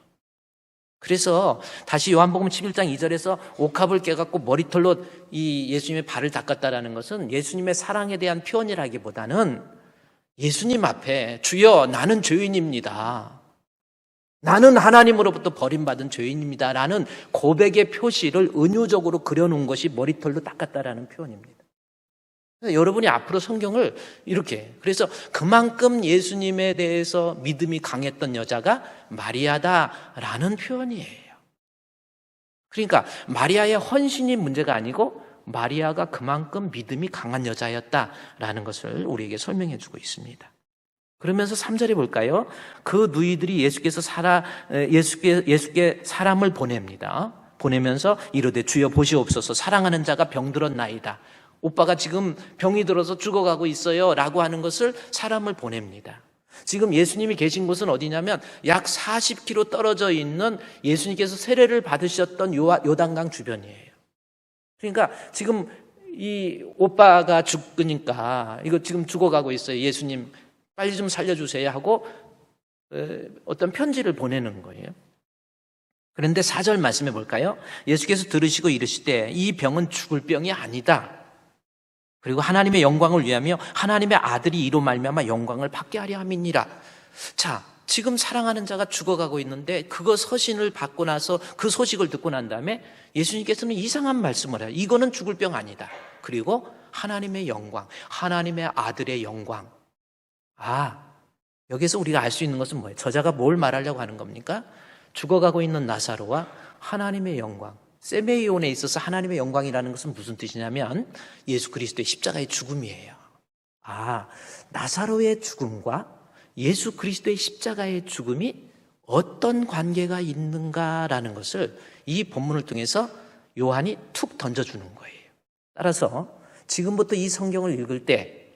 그래서 다시 요한복음 11장 2절에서 옥합을 깨갖고 머리털로 이 예수님의 발을 닦았다라는 것은 예수님의 사랑에 대한 표현이라기보다는 예수님 앞에 주여 나는 죄인입니다, 나는 하나님으로부터 버림받은 죄인입니다 라는 고백의 표시를 은유적으로 그려놓은 것이 머리털로 닦았다라는 표현입니다. 여러분이 앞으로 성경을 이렇게, 그래서 그만큼 예수님에 대해서 믿음이 강했던 여자가 마리아다라는 표현이에요. 그러니까 마리아의 헌신이 문제가 아니고 마리아가 그만큼 믿음이 강한 여자였다라는 것을 우리에게 설명해 주고 있습니다. 그러면서 3절에 볼까요? 그 누이들이 예수께 사람을 보냅니다. 보내면서 이르되 주여 보시옵소서, 사랑하는 자가 병들었나이다. 오빠가 지금 병이 들어서 죽어가고 있어요 라고 하는 것을 사람을 보냅니다. 지금 예수님이 계신 곳은 어디냐면 약 40km 떨어져 있는 예수님께서 세례를 받으셨던 요단강 주변이에요. 그러니까 지금 이 오빠가 죽으니까 이거 지금 죽어가고 있어요, 예수님 빨리 좀 살려주세요 하고 어떤 편지를 보내는 거예요. 그런데 4절 말씀해 볼까요? 예수께서 들으시고 이르시되 이 병은 죽을 병이 아니다, 그리고 하나님의 영광을 위하며 하나님의 아들이 이로 말미암아 영광을 받게 하려 함이니라. 자, 지금 사랑하는 자가 죽어가고 있는데 그거 서신을 받고 나서 그 소식을 듣고 난 다음에 예수님께서는 이상한 말씀을 해요. 이거는 죽을 병 아니다, 그리고 하나님의 영광, 하나님의 아들의 영광. 여기서 우리가 알 수 있는 것은 뭐예요? 저자가 뭘 말하려고 하는 겁니까? 죽어가고 있는 나사로와 하나님의 영광, 세메이온에 있어서 하나님의 영광이라는 것은 무슨 뜻이냐면 예수 그리스도의 십자가의 죽음이에요. 나사로의 죽음과 예수 그리스도의 십자가의 죽음이 어떤 관계가 있는가라는 것을 이 본문을 통해서 요한이 툭 던져주는 거예요. 따라서 지금부터 이 성경을 읽을 때,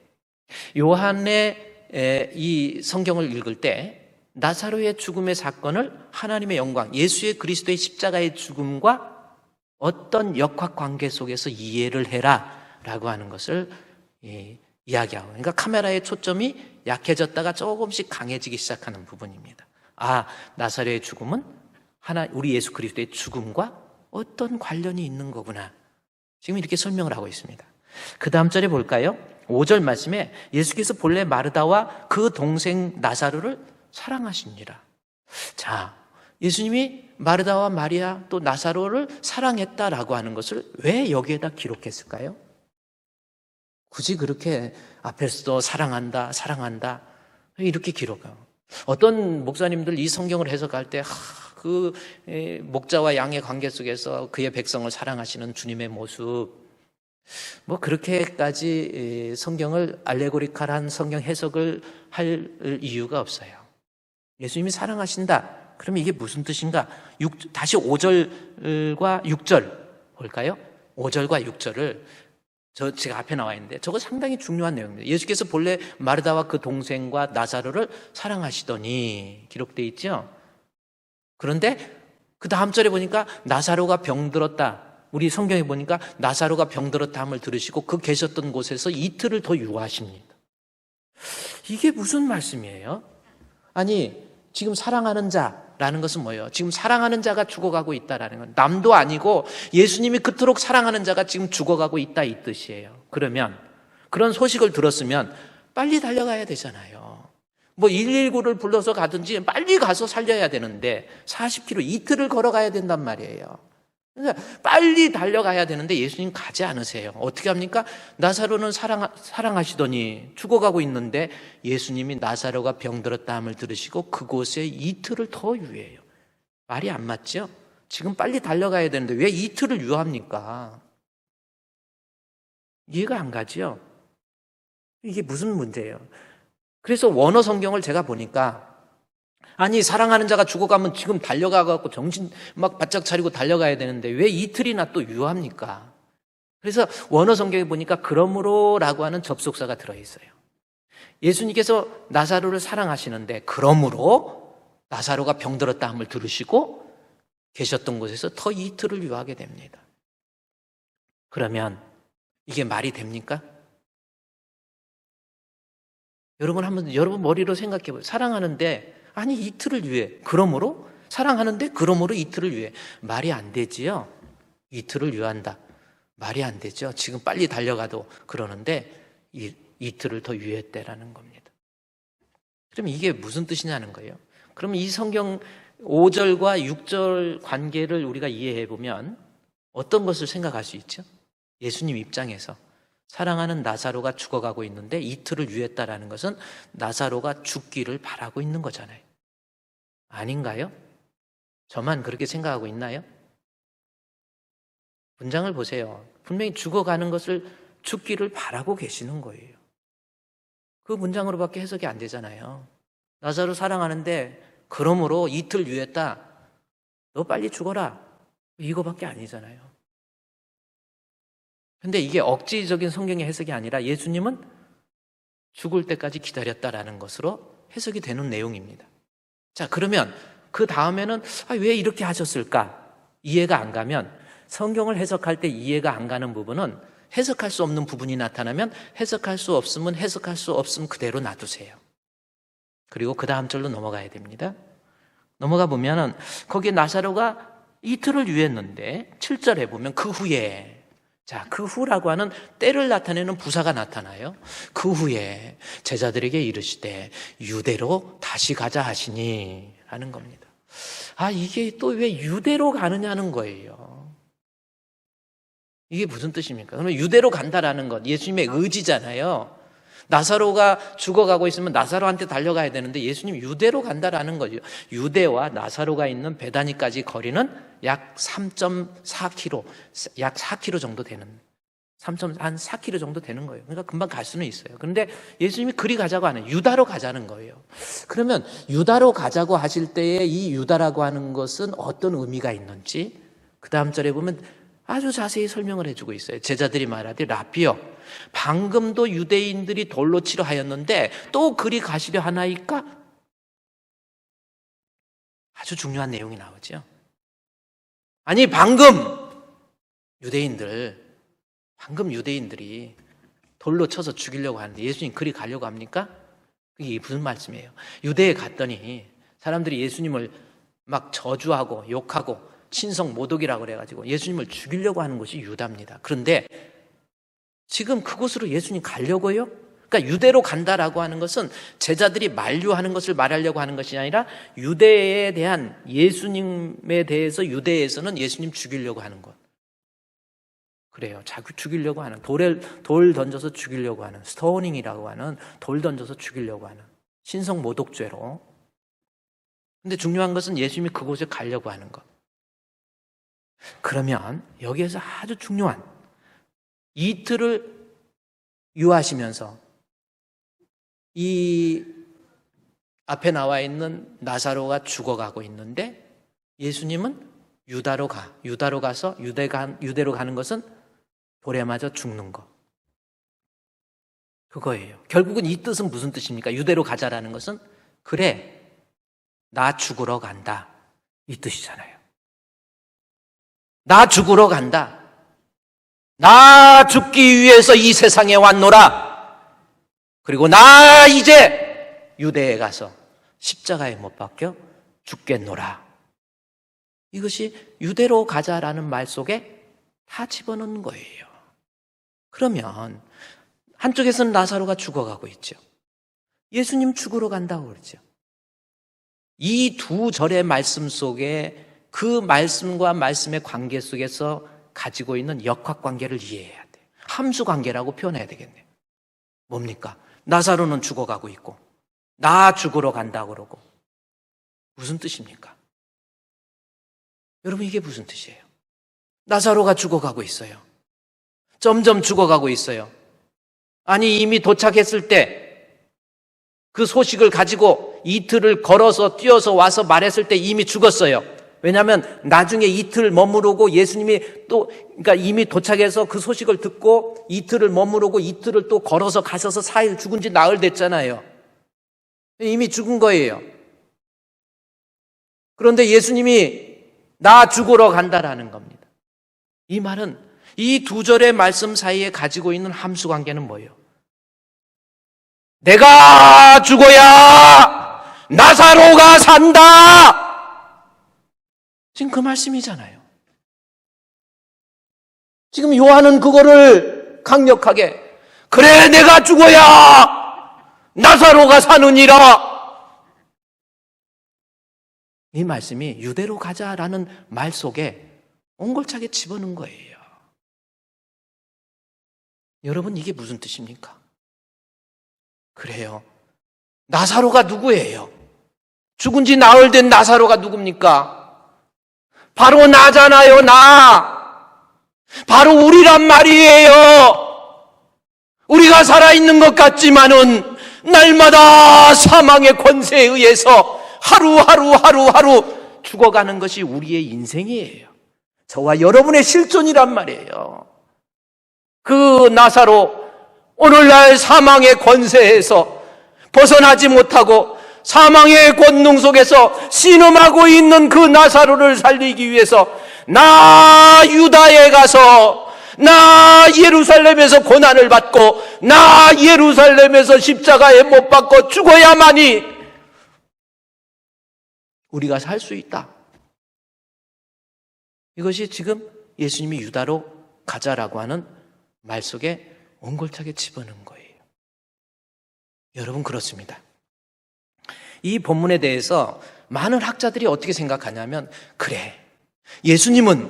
요한의 이 성경을 읽을 때 나사로의 죽음의 사건을 하나님의 영광, 예수의 그리스도의 십자가의 죽음과 어떤 역학관계 속에서 이해를 해라 라고 하는 것을 이야기하고, 그러니까 카메라의 초점이 약해졌다가 조금씩 강해지기 시작하는 부분입니다. 나사로의 죽음은 우리 예수 그리스도의 죽음과 어떤 관련이 있는 거구나, 지금 이렇게 설명을 하고 있습니다. 그 다음 절에 볼까요? 5절 말씀에 예수께서 본래 마르다와 그 동생 나사로를 사랑하시니라. 자, 예수님이 마르다와 마리아 또 나사로를 사랑했다라고 하는 것을 왜 여기에다 기록했을까요? 굳이 그렇게 앞에서도 사랑한다, 사랑한다 이렇게 기록해요. 어떤 목사님들 이 성경을 해석할 때 그 목자와 양의 관계 속에서 그의 백성을 사랑하시는 주님의 모습, 뭐 그렇게까지 성경을 알레고리칼한 성경 해석을 할 이유가 없어요. 예수님이 사랑하신다. 그럼 이게 무슨 뜻인가? 다시 5절과 6절 볼까요? 5절과 6절을 제가 앞에 나와 있는데 저거 상당히 중요한 내용입니다. 예수께서 본래 마르다와 그 동생과 나사로를 사랑하시더니 기록되어 있죠. 그런데 그 다음 절에 보니까 나사로가 병들었다. 우리 성경에 보니까 나사로가 병들었다 함을 들으시고 그 계셨던 곳에서 이틀을 더 유하십니다. 이게 무슨 말씀이에요? 아니 지금 사랑하는 자라는 것은 뭐예요? 지금 사랑하는 자가 죽어가고 있다라는 건 남도 아니고 예수님이 그토록 사랑하는 자가 지금 죽어가고 있다 이 뜻이에요. 그러면 그런 소식을 들었으면 빨리 달려가야 되잖아요. 뭐 119를 불러서 가든지 빨리 가서 살려야 되는데 40km 이틀을 걸어가야 된단 말이에요. 그러니까 빨리 달려가야 되는데 예수님 가지 않으세요. 어떻게 합니까? 나사로는 사랑하시더니 죽어가고 있는데 예수님이 나사로가 병들었다 함을 들으시고 그곳에 이틀을 더 유해요. 말이 안 맞죠? 지금 빨리 달려가야 되는데 왜 이틀을 유합니까? 이해가 안 가죠? 이게 무슨 문제예요? 그래서 원어 성경을 제가 보니까 아니 사랑하는 자가 죽어가면 지금 달려가갖고 정신 막 바짝 차리고 달려가야 되는데 왜 이틀이나 또 유합니까? 그래서 원어 성경에 보니까 그러므로라고 하는 접속사가 들어있어요. 예수님께서 나사로를 사랑하시는데 그러므로 나사로가 병들었다 함을 들으시고 계셨던 곳에서 더 이틀을 유하게 됩니다. 그러면 이게 말이 됩니까? 여러분 머리로 생각해 보세요. 사랑하는데 아니 이틀을 유해. 그러므로 사랑하는데 그러므로 이틀을 유해. 말이 안 되지요. 이틀을 유한다. 말이 안 되죠. 지금 빨리 달려가도 그러는데 이틀을 더 유했대라는 겁니다. 그럼 이게 무슨 뜻이냐는 거예요. 그럼 이 성경 5절과 6절 관계를 우리가 이해해 보면 어떤 것을 생각할 수 있죠? 예수님 입장에서 사랑하는 나사로가 죽어가고 있는데 이틀을 유했다라는 것은 나사로가 죽기를 바라고 있는 거잖아요. 아닌가요? 저만 그렇게 생각하고 있나요? 문장을 보세요. 분명히 죽어가는 것을 죽기를 바라고 계시는 거예요. 그 문장으로밖에 해석이 안 되잖아요. 나사로 사랑하는데 그러므로 이틀 유했다. 너 빨리 죽어라. 이거밖에 아니잖아요. 근데 이게 억지적인 성경의 해석이 아니라 예수님은 죽을 때까지 기다렸다라는 것으로 해석이 되는 내용입니다. 자, 그러면 그 다음에는 왜 이렇게 하셨을까? 이해가 안 가면 성경을 해석할 때 이해가 안 가는 부분은 해석할 수 없는 부분이 나타나면 해석할 수 없으면 해석할 수 없음 그대로 놔두세요. 그리고 그 다음 절로 넘어가야 됩니다. 넘어가 보면은 거기에 나사로가 이틀을 유했는데 7절에 보면 그 후에 그 후라고 하는 때를 나타내는 부사가 나타나요. 그 후에 제자들에게 이르시되 유대로 다시 가자 하시니 라는 겁니다. 이게 또 왜 유대로 가느냐는 거예요. 이게 무슨 뜻입니까? 그러면 유대로 간다라는 것 예수님의 의지잖아요. 나사로가 죽어가고 있으면 나사로한테 달려가야 되는데 예수님 유대로 간다라는 거죠. 유대와 나사로가 있는 베다니까지 거리는 약 3.4km, 약 4km 정도 되는, 한 4km 정도 되는 거예요. 그러니까 금방 갈 수는 있어요. 그런데 예수님이 그리 가자고 하는, 유다로 가자는 거예요. 그러면 유다로 가자고 하실 때에 이 유다라고 하는 것은 어떤 의미가 있는지 그 다음 절에 보면 아주 자세히 설명을 해주고 있어요. 제자들이 말하되 라피여, 방금도 유대인들이 돌로 치려 하였는데 또 그리 가시려 하나이까? 아주 중요한 내용이 나오죠. 아니 방금 유대인들이 돌로 쳐서 죽이려고 하는데 예수님 그리 가려고 합니까? 그게 무슨 말씀이에요? 유대에 갔더니 사람들이 예수님을 막 저주하고 욕하고 신성 모독이라고 그래가지고 예수님을 죽이려고 하는 곳이 유다입니다. 그런데 지금 그곳으로 예수님 가려고요? 그러니까 그러니까 유대로 간다라고 하는 것은 제자들이 만류하는 것을 말하려고 하는 것이 아니라 유대에 대한 예수님에 대해서 유대에서는 예수님 죽이려고 하는 것. 그래요. 자꾸 죽이려고 하는, 돌 던져서 죽이려고 하는, 스토닝이라고 하는, 돌 던져서 죽이려고 하는 신성 모독죄로. 근데 중요한 것은 예수님이 그곳에 가려고 하는 것. 그러면 여기에서 아주 중요한 이틀을 유하시면서 이 앞에 나와 있는 나사로가 죽어가고 있는데 예수님은 유다로 가서 유대로 가는 것은 돌에 맞아 죽는 것. 그거예요. 결국은 이 뜻은 무슨 뜻입니까? 유대로 가자라는 것은 그래, 나 죽으러 간다, 이 뜻이잖아요. 나 죽으러 간다. 나 죽기 위해서 이 세상에 왔노라. 그리고 나 이제 유대에 가서 십자가에 못 박혀 죽겠노라. 이것이 유대로 가자라는 말 속에 다 집어넣는 거예요. 그러면 한쪽에서는 나사로가 죽어가고 있죠. 예수님 죽으러 간다고 그러죠. 이 두 절의 말씀 속에 그 말씀과 말씀의 관계 속에서 가지고 있는 역학관계를 이해해야 돼요. 함수관계라고 표현해야 되겠네요. 뭡니까? 나사로는 죽어가고 있고 나 죽으러 간다 그러고 무슨 뜻입니까? 여러분, 이게 무슨 뜻이에요? 나사로가 죽어가고 있어요. 점점 죽어가고 있어요. 아니, 이미 도착했을 때 그 소식을 가지고 이틀을 걸어서 뛰어서 와서 말했을 때 이미 죽었어요. 왜냐하면 나중에 이틀 머무르고 예수님이 또, 그러니까 이미 도착해서 그 소식을 듣고 이틀을 머무르고 이틀을 또 걸어서 가셔서 4일 죽은 지 나흘 됐잖아요. 이미 죽은 거예요. 그런데 예수님이 나 죽으러 간다라는 겁니다. 이 말은 이 두 절의 말씀 사이에 가지고 있는 함수 관계는 뭐예요? 내가 죽어야 나사로가 산다. 지금 그 말씀이잖아요. 지금 요한은 그거를 강력하게, 그래, 내가 죽어야 나사로가 사느니라. 이 말씀이 유대로 가자라는 말 속에 옹골차게 집어넣은 거예요. 여러분, 이게 무슨 뜻입니까? 그래요. 나사로가 누구예요? 죽은 지 나흘 된 나사로가 누굽니까? 바로 나잖아요, 나. 바로 우리란 말이에요. 우리가 살아있는 것 같지만은 날마다 사망의 권세에 의해서 하루하루 죽어가는 것이 우리의 인생이에요. 저와 여러분의 실존이란 말이에요. 그 나사로, 오늘날 사망의 권세에서 벗어나지 못하고 사망의 권능 속에서 신음하고 있는 그 나사로를 살리기 위해서 나 유다에 가서, 나 예루살렘에서 고난을 받고, 나 예루살렘에서 십자가에 못 박고 죽어야만이 우리가 살 수 있다. 이것이 지금 예수님이 유다로 가자라고 하는 말 속에 옹골차게 집어넣은 거예요. 여러분, 그렇습니다. 이 본문에 대해서 많은 학자들이 어떻게 생각하냐면, 그래, 예수님은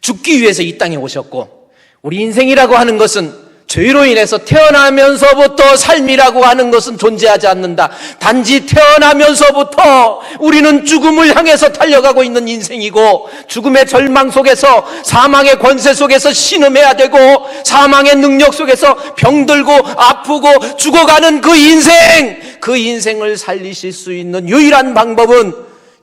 죽기 위해서 이 땅에 오셨고 우리 인생이라고 하는 것은 죄로 인해서 태어나면서부터 삶이라고 하는 것은 존재하지 않는다. 단지 태어나면서부터 우리는 죽음을 향해서 달려가고 있는 인생이고, 죽음의 절망 속에서, 사망의 권세 속에서 신음해야 되고, 사망의 능력 속에서 병들고 아프고 죽어가는 그 인생을 살리실 수 있는 유일한 방법은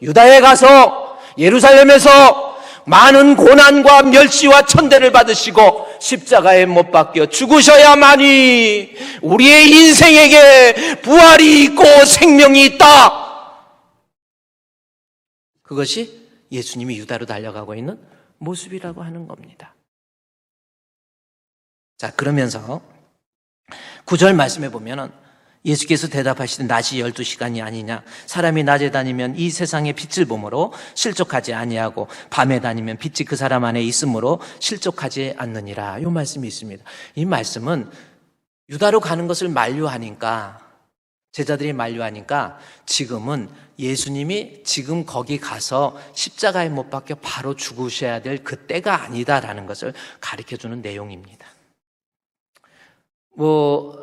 유다에 가서 예루살렘에서 많은 고난과 멸시와 천대를 받으시고 십자가에 못 박혀 죽으셔야만이 우리의 인생에게 부활이 있고 생명이 있다. 그것이 예수님이 유다로 달려가고 있는 모습이라고 하는 겁니다. 자, 그러면서 9절 말씀해 보면은 예수께서 대답하시되 낮이 12시간이 아니냐, 사람이 낮에 다니면 이 세상의 빛을 보므로 실족하지 아니하고 밤에 다니면 빛이 그 사람 안에 있으므로 실족하지 않느니라. 이 말씀이 있습니다. 이 말씀은 유다로 가는 것을 만류하니까, 제자들이 만류하니까 지금은 예수님이 지금 거기 가서 십자가에 못 박혀 바로 죽으셔야 될 그 때가 아니다라는 것을 가르쳐주는 내용입니다.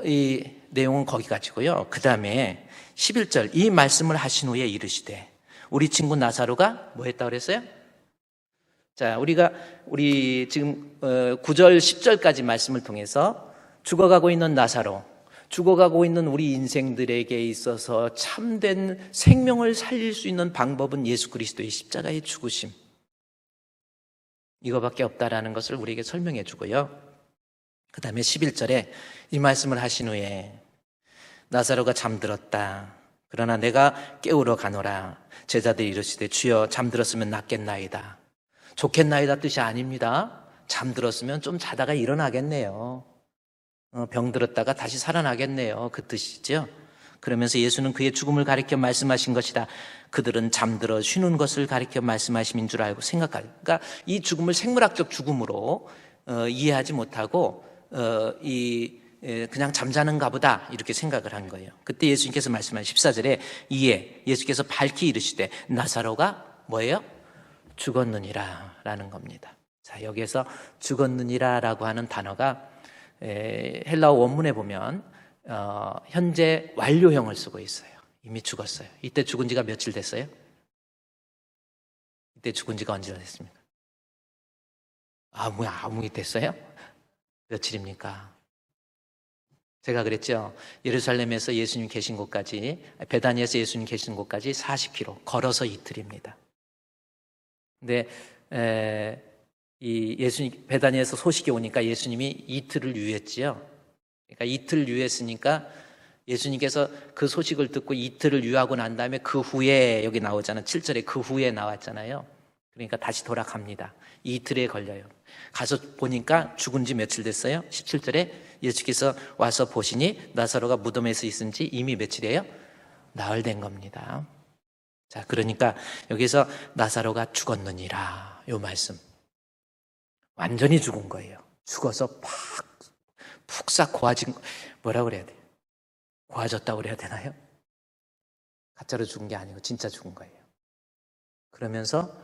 이 내용은 거기까지고요. 그 다음에 11절, 이 말씀을 하신 후에 이르시되, 우리 친구 나사로가 뭐 했다고 그랬어요? 자, 우리 지금 9절, 10절까지 말씀을 통해서 죽어가고 있는 나사로, 죽어가고 있는 우리 인생들에게 있어서 참된 생명을 살릴 수 있는 방법은 예수 그리스도의 십자가의 죽으심, 이거밖에 없다라는 것을 우리에게 설명해 주고요. 그 다음에 11절에 이 말씀을 하신 후에 나사로가 잠들었다. 그러나 내가 깨우러 가노라. 제자들이 이르시되 주여 잠들었으면 낫겠나이다. 좋겠나이다 뜻이 아닙니다. 잠들었으면 좀 자다가 일어나겠네요. 병들었다가 다시 살아나겠네요. 그 뜻이죠. 그러면서 예수는 그의 죽음을 가리켜 말씀하신 것이다. 그들은 잠들어 쉬는 것을 가리켜 말씀하심인 줄 알고 그러니까 이 죽음을 생물학적 죽음으로 이해하지 못하고 그냥 잠자는가 보다 이렇게 생각을 한 거예요. 그때 예수님께서 말씀하신 14절에 이에 예수께서 밝히 이르시되 나사로가 뭐예요? 죽었느니라 라는 겁니다. 자, 여기에서 죽었느니라 라고 하는 단어가 헬라어 원문에 보면 현재 완료형을 쓰고 있어요. 이미 죽었어요. 이때 죽은 지가 며칠 됐어요? 이때 죽은 지가 언제 됐습니까? 아무이 됐어요? 며칠입니까? 제가 그랬죠. 예루살렘에서 예수님 계신 곳까지, 베다니에서 예수님 계신 곳까지 40km 걸어서 이틀입니다. 근데 이 예수님 베다니에서 소식이 오니까 예수님이 이틀을 유했지요. 그러니까 이틀 유했으니까 예수님께서 그 소식을 듣고 이틀을 유하고 난 다음에 그 후에 여기 나오잖아요. 7절에 그 후에 나왔잖아요. 그러니까 다시 돌아갑니다. 이틀에 걸려요. 가서 보니까 죽은 지 며칠 됐어요? 17절에 예수께서 와서 보시니 나사로가 무덤에서 있은 지 이미 며칠이에요? 나흘 된 겁니다. 자, 그러니까 여기서 나사로가 죽었느니라 요 말씀, 완전히 죽은 거예요. 죽어서 푹 고아진, 뭐라 그래야 돼요? 고아졌다고 그래야 되나요? 가짜로 죽은 게 아니고 진짜 죽은 거예요. 그러면서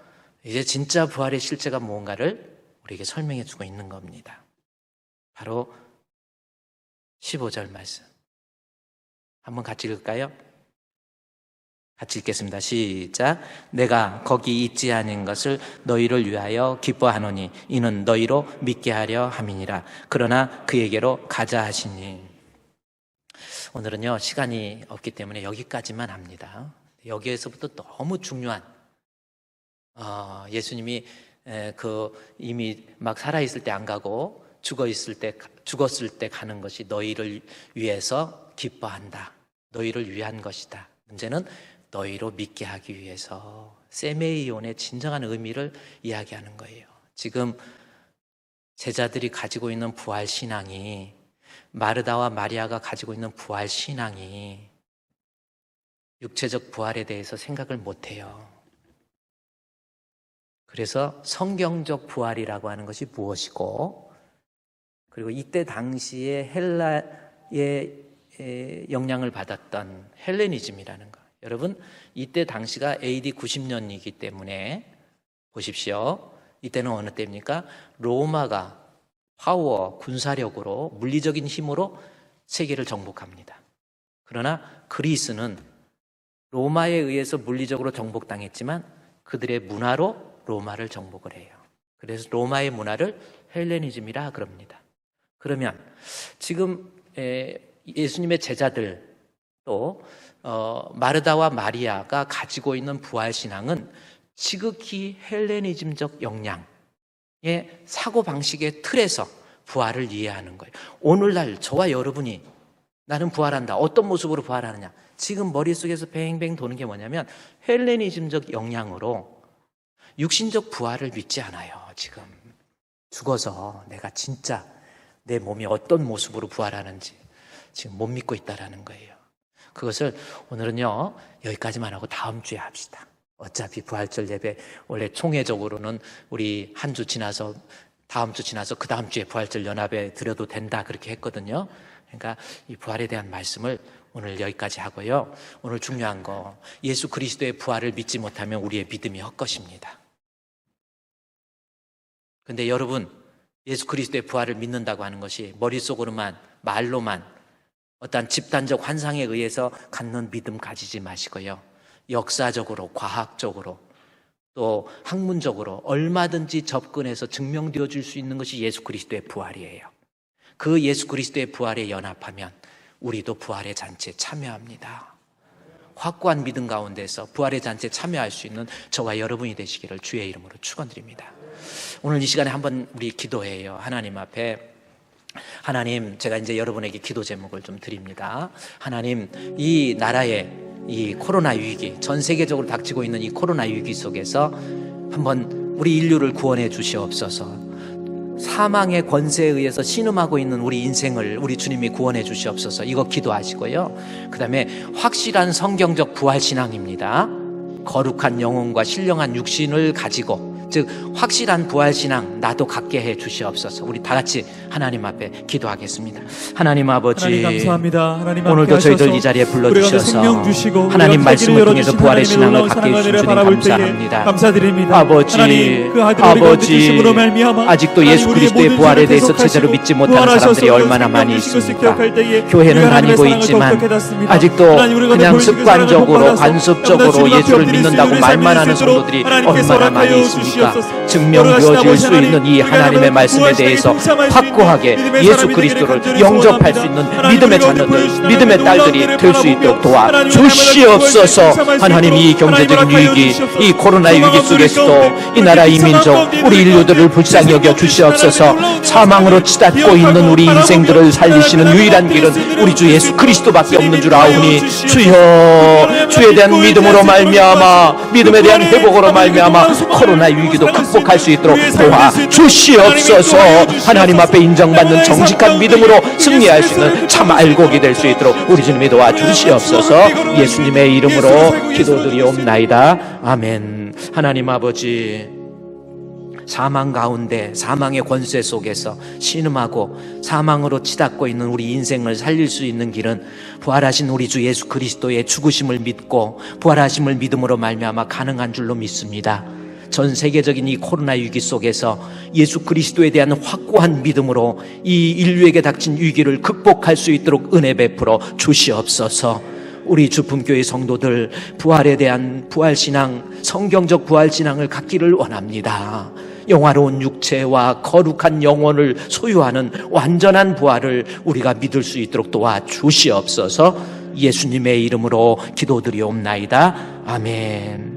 이제 진짜 부활의 실제가 뭔가를 우리에게 설명해 주고 있는 겁니다. 바로 15절 말씀 한번 같이 읽을까요? 같이 읽겠습니다. 시작. 내가 거기 있지 않은 것을 너희를 위하여 기뻐하노니 이는 너희로 믿게 하려 함이니라. 그러나 그에게로 가자 하시니. 오늘은요 시간이 없기 때문에 여기까지만 합니다. 여기에서부터 너무 중요한 예수님이 이미 막 살아있을 때 안 가고 죽었을 때 가는 것이 너희를 위해서 기뻐한다. 너희를 위한 것이다. 문제는 너희로 믿게 하기 위해서, 세메이온의 진정한 의미를 이야기하는 거예요. 지금 제자들이 가지고 있는 부활 신앙이, 마르다와 마리아가 가지고 있는 부활 신앙이 육체적 부활에 대해서 생각을 못해요. 그래서 성경적 부활이라고 하는 것이 무엇이고, 그리고 이때 당시에 헬라의 영향을 받았던 헬레니즘이라는 것. 여러분, 이때 당시가 AD 90년이기 때문에 보십시오. 이때는 어느 때입니까? 로마가 파워, 군사력으로, 물리적인 힘으로 세계를 정복합니다. 그러나 그리스는 로마에 의해서 물리적으로 정복당했지만 그들의 문화로 로마를 정복을 해요. 그래서 로마의 문화를 헬레니즘이라 그럽니다. 그러면 지금 예수님의 제자들 또 마르다와 마리아가 가지고 있는 부활신앙은 지극히 헬레니즘적 영향의 사고방식의 틀에서 부활을 이해하는 거예요. 오늘날 저와 여러분이 나는 부활한다. 어떤 모습으로 부활하느냐. 지금 머릿속에서 뱅뱅 도는 게 뭐냐면 헬레니즘적 영향으로 육신적 부활을 믿지 않아요. 지금 죽어서 내가 진짜 내 몸이 어떤 모습으로 부활하는지 지금 못 믿고 있다라는 거예요. 그것을 오늘은요 여기까지만 하고 다음 주에 합시다. 어차피 부활절 예배 원래 총회적으로는 우리 한 주 지나서 다음 주 지나서 그 다음 주에 부활절 연합에 드려도 된다 그렇게 했거든요. 그러니까 이 부활에 대한 말씀을 오늘 여기까지 하고요. 오늘 중요한 거, 예수 그리스도의 부활을 믿지 못하면 우리의 믿음이 헛것입니다. 근데 여러분, 예수 그리스도의 부활을 믿는다고 하는 것이 머릿속으로만, 말로만, 어떤 집단적 환상에 의해서 갖는 믿음 가지지 마시고요. 역사적으로, 과학적으로, 또 학문적으로 얼마든지 접근해서 증명되어 줄 수 있는 것이 예수 그리스도의 부활이에요. 그 예수 그리스도의 부활에 연합하면 우리도 부활의 잔치에 참여합니다. 확고한 믿음 가운데서 부활의 잔치에 참여할 수 있는 저와 여러분이 되시기를 주의 이름으로 축원드립니다. 오늘 이 시간에 한번 우리 기도해요. 하나님 앞에, 하나님, 제가 이제 여러분에게 기도 제목을 좀 드립니다. 하나님, 이 나라의 이 코로나 위기, 전 세계적으로 닥치고 있는 이 코로나 위기 속에서 한번 우리 인류를 구원해 주시옵소서. 사망의 권세에 의해서 신음하고 있는 우리 인생을 우리 주님이 구원해 주시옵소서. 이거 기도하시고요. 그 다음에 확실한 성경적 부활신앙입니다. 거룩한 영혼과 신령한 육신을 가지고, 즉 확실한 부활신앙 나도 갖게 해 주시옵소서. 우리 다 같이 하나님 앞에 기도하겠습니다. 하나님 아버지, 하나님 감사합니다. 하나님 오늘도 저희들 이 자리에 불러주셔서 하나님 말씀을 통해서 부활의 신앙을 갖게 해주신 주님 감사합니다. 감사드립니다. 아버지, 하나님, 그 아버지, 아직도 예수 그리스도의 부활에 대해서 제대로 믿지 못하는 사람들이 얼마나 많이 있습니까? 교회는 다니고 있지만 아직도 그냥 습관적으로, 관습적으로 예수를 믿는다고 말만 하는 성도들이 얼마나 많이 있습니까? 증명되어질 수 있는 이 하나님의 말씀에 대해서 확고하게 예수 그리스도를 영접할 수 있는 믿음의 자녀들, 믿음의 딸들이 될 수 있도록 도와주시옵소서. 하나님, 이 경제적인 위기, 이 코로나 위기 속에서도 이 나라 이민족, 우리 인류들을 불쌍히 여겨 주시옵소서. 사망으로 치닫고 있는 우리 인생들을 살리시는 유일한 길은 우리 주 예수 그리스도밖에 없는 줄 아오니, 주여, 주에 대한 믿음으로 말미암아, 믿음에 대한 회복으로 말미암아 코로나 위기도 극복할 수 있도록 도와주시옵소서. 하나님 앞에 인정받는 정직한 믿음으로 승리할 수 있는 참 알곡이 될 수 있도록 우리 주님이 도와주시옵소서. 예수님의 이름으로 기도드리옵나이다. 아멘. 하나님 아버지, 사망 가운데, 사망의 권세 속에서 신음하고 사망으로 치닫고 있는 우리 인생을 살릴 수 있는 길은 부활하신 우리 주 예수 그리스도의 죽으심을 믿고 부활하심을 믿음으로 말미암아 가능한 줄로 믿습니다. 전 세계적인 이 코로나 위기 속에서 예수 그리스도에 대한 확고한 믿음으로 이 인류에게 닥친 위기를 극복할 수 있도록 은혜 베풀어 주시옵소서. 우리 주품교회 성도들, 부활에 대한 부활신앙, 성경적 부활신앙을 갖기를 원합니다. 영화로운 육체와 거룩한 영혼을 소유하는 완전한 부활을 우리가 믿을 수 있도록 도와주시옵소서. 예수님의 이름으로 기도드리옵나이다. 아멘.